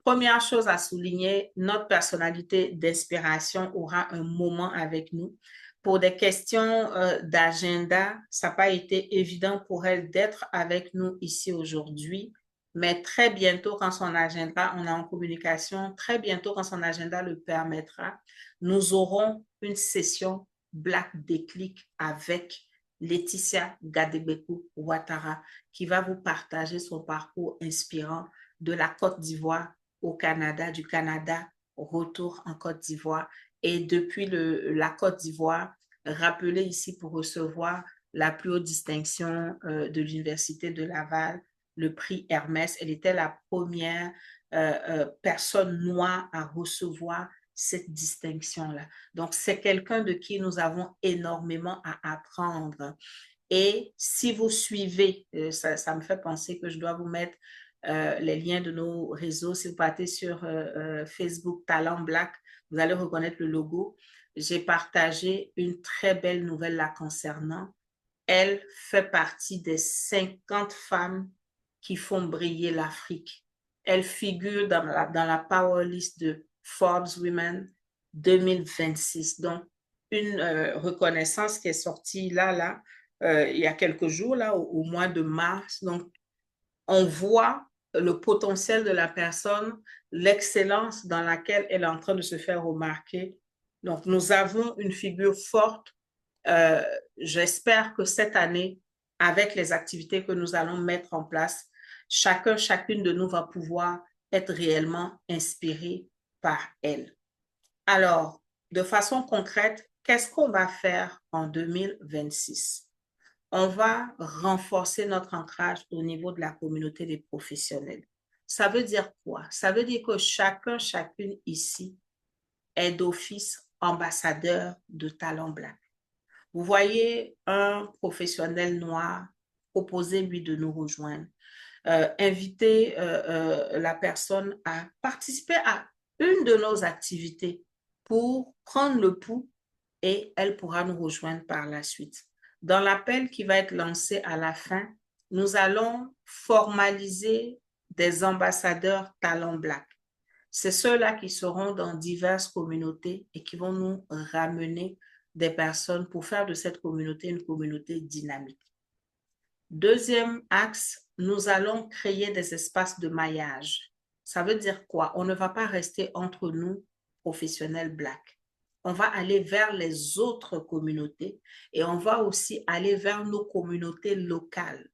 Première chose à souligner, notre personnalité d'inspiration aura un moment avec nous. Pour des questions d'agenda, ça n'a pas été évident pour elle d'être avec nous ici aujourd'hui, mais très bientôt, quand son agenda, on est en communication, très bientôt, quand son agenda le permettra, nous aurons une session Black Déclic avec Laetitia Gadebekou-Ouattara, qui va vous partager son parcours inspirant de la Côte d'Ivoire au Canada, du Canada au retour en Côte d'Ivoire. Et depuis la Côte d'Ivoire, rappelez ici pour recevoir la plus haute distinction de l'Université de Laval, le prix Hermès. Elle était la première personne noire à recevoir cette distinction-là. Donc, c'est quelqu'un de qui nous avons énormément à apprendre. Et si vous suivez, ça me fait penser que je dois vous mettre les liens de nos réseaux. Si vous partez sur Facebook Talent Black, vous allez reconnaître le logo. J'ai partagé une très belle nouvelle la concernant. Elle fait partie des 50 femmes qui font briller l'Afrique. Elle figure dans la Power List de Forbes Women 2026. Donc, une reconnaissance qui est sortie là, il y a quelques jours, là, au mois de mars. Donc, on voit le potentiel de la personne, l'excellence dans laquelle elle est en train de se faire remarquer. Donc, nous avons une figure forte. J'espère que cette année, avec les activités que nous allons mettre en place, chacune de nous va pouvoir être réellement inspiré par elle. Alors, de façon concrète, qu'est-ce qu'on va faire en 2026? On va renforcer notre ancrage au niveau de la communauté des professionnels. Ça veut dire quoi? Ça veut dire que chacun, chacune ici est d'office ambassadeur de Talent Black. Vous voyez un professionnel noir, proposez-lui de nous rejoindre. Invitez la personne à participer à une de nos activités pour prendre le pouls et elle pourra nous rejoindre par la suite. Dans l'appel qui va être lancé à la fin, nous allons formaliser des ambassadeurs Talent Black. C'est ceux-là qui seront dans diverses communautés et qui vont nous ramener des personnes pour faire de cette communauté une communauté dynamique. Deuxième axe, nous allons créer des espaces de maillage. Ça veut dire quoi? On ne va pas rester entre nous, professionnels Black. On va aller vers les autres communautés et on va aussi aller vers nos communautés locales.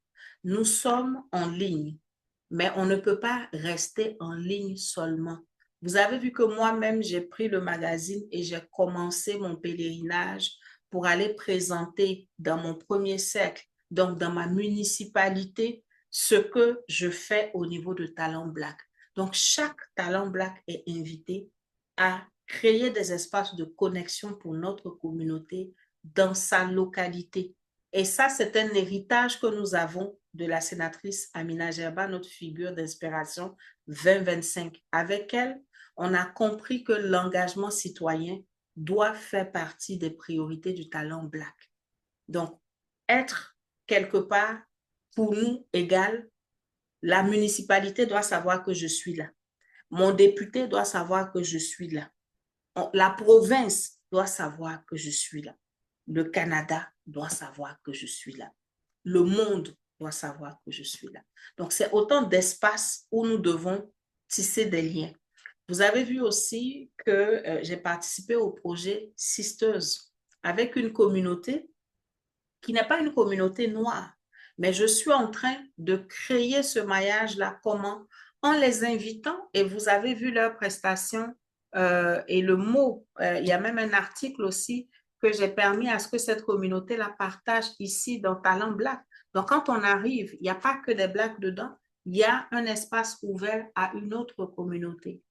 Nous sommes en ligne, mais on ne peut pas rester en ligne seulement. Vous avez vu que moi-même, j'ai pris le magazine et j'ai commencé mon pèlerinage pour aller présenter dans mon premier cercle, donc dans ma municipalité, ce que je fais au niveau de Talent Black. Donc, chaque Talent Black est invité à créer des espaces de connexion pour notre communauté dans sa localité. Et ça, c'est un héritage que nous avons de la sénatrice Amina Gerba, notre figure d'inspiration 2025. Avec elle, on a compris que l'engagement citoyen doit faire partie des priorités du Talent Black. Donc, être quelque part, pour nous, égal, la municipalité doit savoir que je suis là. Mon député doit savoir que je suis là. La province doit savoir que je suis là. Le Canada doit savoir que je suis là. Le monde doit savoir que je suis là. Donc, c'est autant d'espaces où nous devons tisser des liens. Vous avez vu aussi que j'ai participé au projet Sisters avec une communauté qui n'est pas une communauté noire, mais je suis en train de créer ce maillage-là. Comment? En les invitant, et vous avez vu leurs prestations et le mot, il y a même un article aussi que j'ai permis à ce que cette communauté la partage ici dans Talent Black. Donc, quand on arrive, il n'y a pas que des Blacks dedans, il y a un espace ouvert à une autre communauté.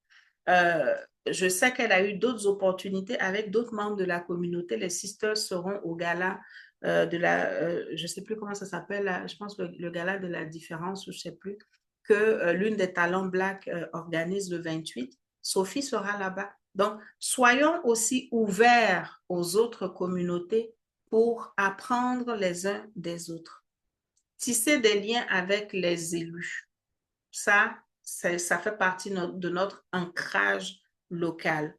Je sais qu'elle a eu d'autres opportunités avec d'autres membres de la communauté. Les sisters seront au gala de la, je ne sais plus comment ça s'appelle, je pense le gala de la différence, ou je ne sais plus, que l'une des Talents Black organise le 28. Sophie sera là-bas. Donc, soyons aussi ouverts aux autres communautés pour apprendre les uns des autres. Tisser des liens avec les élus. Ça fait partie de notre ancrage local.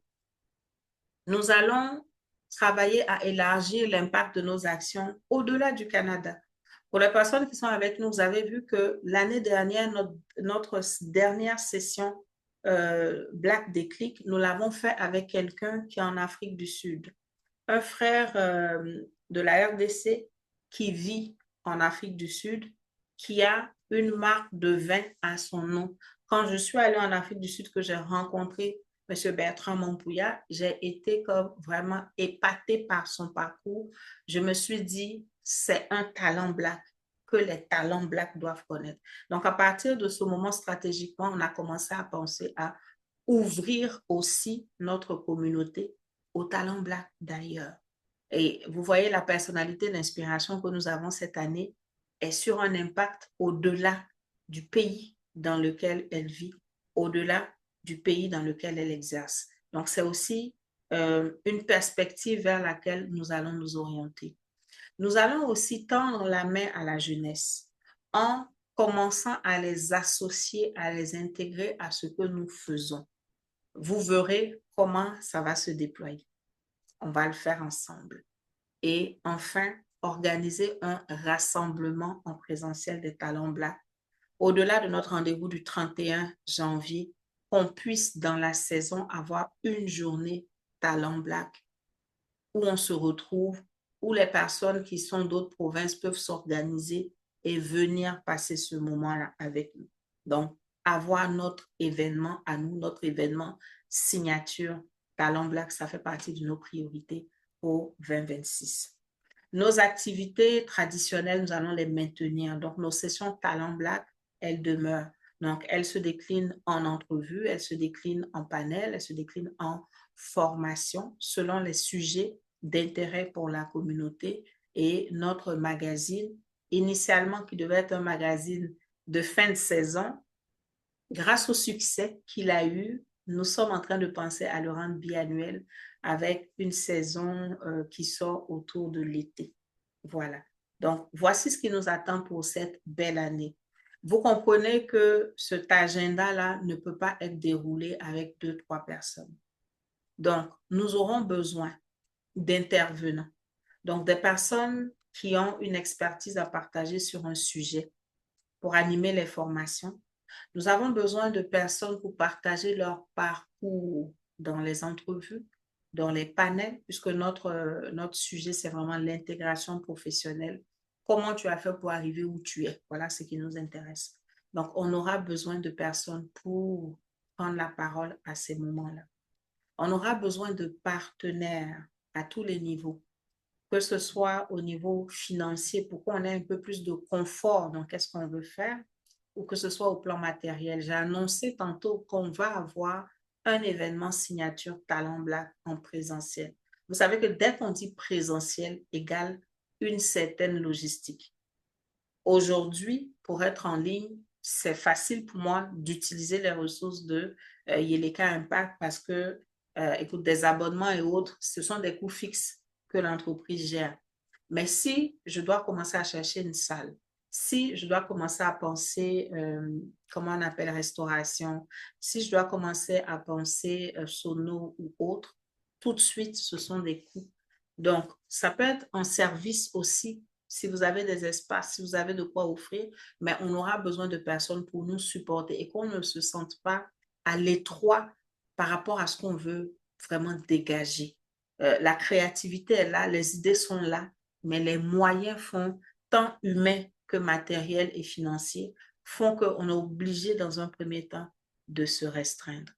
Nous allons travailler à élargir l'impact de nos actions au-delà du Canada. Pour les personnes qui sont avec nous, vous avez vu que l'année dernière, notre dernière session Black Déclic, nous l'avons fait avec quelqu'un qui est en Afrique du Sud. Un frère de la RDC qui vit en Afrique du Sud, qui a une marque de vin à son nom. Quand je suis allée en Afrique du Sud, que j'ai rencontré M. Bertrand Mompouya, j'ai été comme vraiment épatée par son parcours. Je me suis dit, c'est un talent Black que les talents Black doivent connaître. Donc, à partir de ce moment, stratégiquement, on a commencé à penser à ouvrir aussi notre communauté aux talents Black d'ailleurs. Et vous voyez la personnalité d'inspiration que nous avons cette année est sur un impact au-delà du pays dans lequel elle vit, au-delà du pays dans lequel elle exerce. Donc, c'est aussi une perspective vers laquelle nous allons nous orienter. Nous allons aussi tendre la main à la jeunesse en commençant à les associer, à les intégrer à ce que nous faisons. Vous verrez comment ça va se déployer. On va le faire ensemble. Et enfin, organiser un rassemblement en présentiel des Talents Black. Au-delà de notre rendez-vous du 31 janvier, qu'on puisse dans la saison avoir une journée Talents Black où on se retrouve, où les personnes qui sont d'autres provinces peuvent s'organiser et venir passer ce moment-là avec nous. Donc, avoir notre événement à nous, notre événement signature Talents Black, ça fait partie de nos priorités pour 2026. Nos activités traditionnelles, nous allons les maintenir. Donc, nos sessions Talents Black, elles demeurent. Donc, elle se décline en entrevue, elle se décline en panel, elle se décline en formation selon les sujets d'intérêt pour la communauté. Et notre magazine, initialement qui devait être un magazine de fin de saison, grâce au succès qu'il a eu, nous sommes en train de penser à le rendre biannuel avec une saison qui sort autour de l'été. Voilà. Donc, voici ce qui nous attend pour cette belle année. Vous comprenez que cet agenda-là ne peut pas être déroulé avec 2-3 personnes. Donc, nous aurons besoin d'intervenants. Donc, des personnes qui ont une expertise à partager sur un sujet pour animer les formations. Nous avons besoin de personnes pour partager leur parcours dans les entrevues, dans les panels, puisque notre sujet, c'est vraiment l'intégration professionnelle. Comment tu as fait pour arriver où tu es? Voilà ce qui nous intéresse. Donc, on aura besoin de personnes pour prendre la parole à ces moments-là. On aura besoin de partenaires à tous les niveaux, que ce soit au niveau financier, pour qu'on ait un peu plus de confort dans qu'est-ce qu'on veut faire, ou que ce soit au plan matériel. J'ai annoncé tantôt qu'on va avoir un événement signature Talent Black en présentiel. Vous savez que dès qu'on dit présentiel égale une certaine logistique. Aujourd'hui, pour être en ligne, c'est facile pour moi d'utiliser les ressources de Yeleka Impact parce que, écoute, des abonnements et autres, ce sont des coûts fixes que l'entreprise gère. Mais si je dois commencer à chercher une salle, si je dois commencer à penser, comment on appelle, restauration, si je dois commencer à penser sono ou autre, tout de suite, ce sont des coûts. Donc, ça peut être un service aussi, si vous avez des espaces, si vous avez de quoi offrir, mais on aura besoin de personnes pour nous supporter et qu'on ne se sente pas à l'étroit par rapport à ce qu'on veut vraiment dégager. La créativité est là, les idées sont là, mais les moyens font, tant humains que matériels et financiers, font qu'on est obligé dans un premier temps de se restreindre.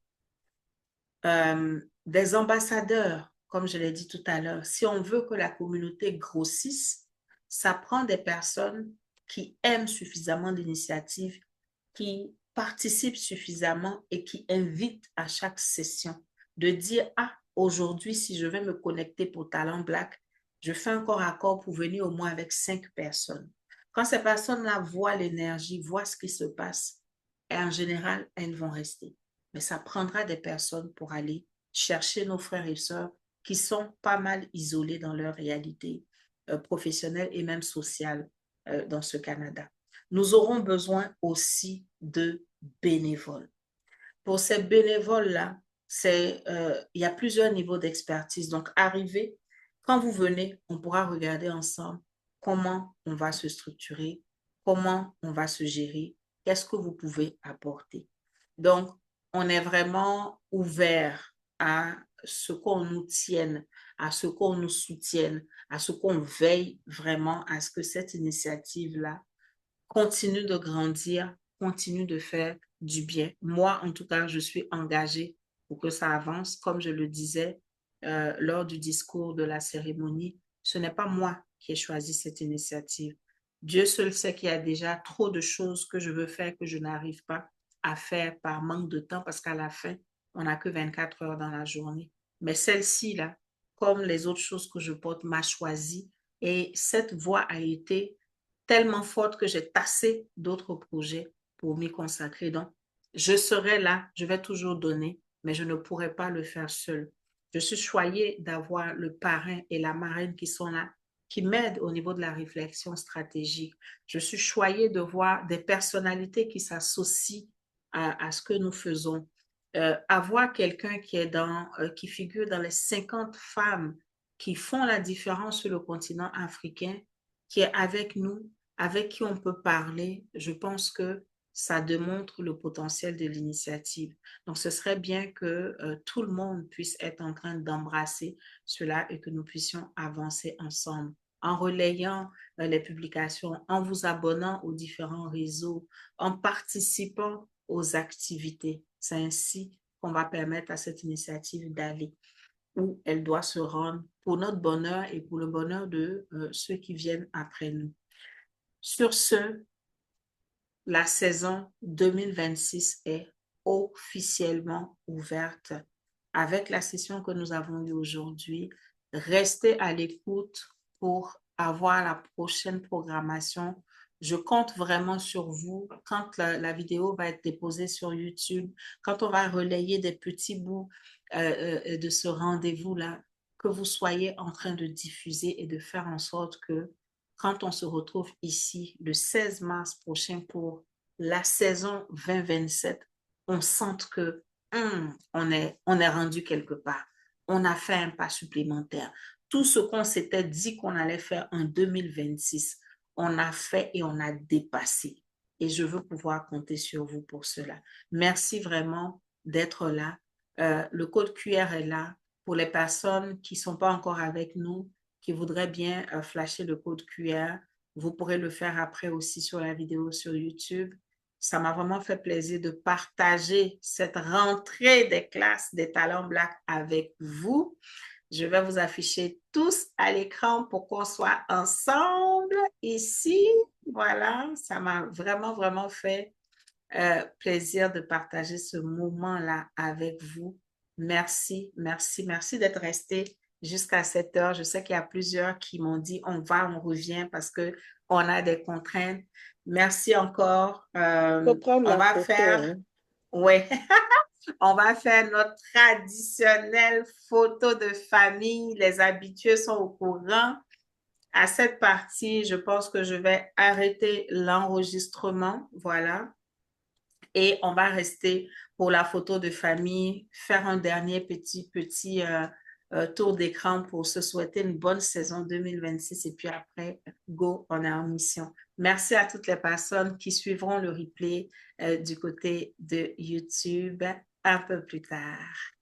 Des ambassadeurs, comme je l'ai dit tout à l'heure, si on veut que la communauté grossisse, ça prend des personnes qui aiment suffisamment d'initiatives, qui participent suffisamment et qui invitent à chaque session de dire « Ah, aujourd'hui, si je vais me connecter pour Talent Black, je fais un corps à corps pour venir au moins avec 5 personnes. » Quand ces personnes-là voient l'énergie, voient ce qui se passe, et en général, elles vont rester. Mais ça prendra des personnes pour aller chercher nos frères et sœurs qui sont pas mal isolés dans leur réalité professionnelle et même sociale dans ce Canada. Nous aurons besoin aussi de bénévoles. Pour ces bénévoles-là, il y a plusieurs niveaux d'expertise. Donc, arrivez, quand vous venez, on pourra regarder ensemble comment on va se structurer, comment on va se gérer, qu'est-ce que vous pouvez apporter. Donc, on est vraiment ouvert à ce qu'on nous tienne, à ce qu'on nous soutienne, à ce qu'on veille vraiment à ce que cette initiative-là continue de grandir, continue de faire du bien. Moi, en tout cas, je suis engagée pour que ça avance. Comme je le disais lors du discours de la cérémonie, ce n'est pas moi qui ai choisi cette initiative. Dieu seul sait qu'il y a déjà trop de choses que je veux faire que je n'arrive pas à faire par manque de temps parce qu'à la fin, on n'a que 24 heures dans la journée. Mais celle-ci, là, comme les autres choses que je porte, m'a choisi et cette voie a été tellement forte que j'ai tassé d'autres projets pour m'y consacrer. Donc, je serai là, je vais toujours donner, mais je ne pourrai pas le faire seul. Je suis choyée d'avoir le parrain et la marraine qui sont là, qui m'aident au niveau de la réflexion stratégique. Je suis choyée de voir des personnalités qui s'associent à ce que nous faisons. Avoir quelqu'un qui figure dans les 50 femmes qui font la différence sur le continent africain, qui est avec nous, avec qui on peut parler, je pense que ça démontre le potentiel de l'initiative. Donc, ce serait bien que tout le monde puisse être en train d'embrasser cela et que nous puissions avancer ensemble en relayant les publications, en vous abonnant aux différents réseaux, en participant aux activités. C'est ainsi qu'on va permettre à cette initiative d'aller où elle doit se rendre pour notre bonheur et pour le bonheur de ceux qui viennent après nous. Sur ce, la saison 2026 est officiellement ouverte avec la session que nous avons eue aujourd'hui. Restez à l'écoute pour avoir la prochaine programmation. Je compte vraiment sur vous quand la vidéo va être déposée sur YouTube, quand on va relayer des petits bouts de ce rendez-vous-là, que vous soyez en train de diffuser et de faire en sorte que quand on se retrouve ici le 16 mars prochain pour la saison 2027, on sente que on est rendu quelque part. On a fait un pas supplémentaire. Tout ce qu'on s'était dit qu'on allait faire en 2026, on a fait et on a dépassé. Et je veux pouvoir compter sur vous pour cela. Merci vraiment d'être là. Le code QR est là pour les personnes qui ne sont pas encore avec nous, qui voudraient bien flasher le code QR. Vous pourrez le faire après aussi sur la vidéo sur YouTube. Ça m'a vraiment fait plaisir de partager cette rentrée des classes des Talents Black avec vous. Je vais vous afficher tous à l'écran pour qu'on soit ensemble ici. Voilà, ça m'a vraiment, vraiment fait plaisir de partager ce moment-là avec vous. Merci, merci, merci d'être resté jusqu'à cette heure. Je sais qu'il y a plusieurs qui m'ont dit on revient parce qu'on a des contraintes. Merci encore. Faut prendre On la va photo, faire, hein. ouais, on va faire notre traditionnelle photo de famille. Les habitués sont au courant. À cette partie, je pense que je vais arrêter l'enregistrement. Voilà. Et on va rester pour la photo de famille, faire un dernier petit tour d'écran pour se souhaiter une bonne saison 2026. Et puis après, go, on est en mission. Merci à toutes les personnes qui suivront le replay du côté de YouTube un peu plus tard.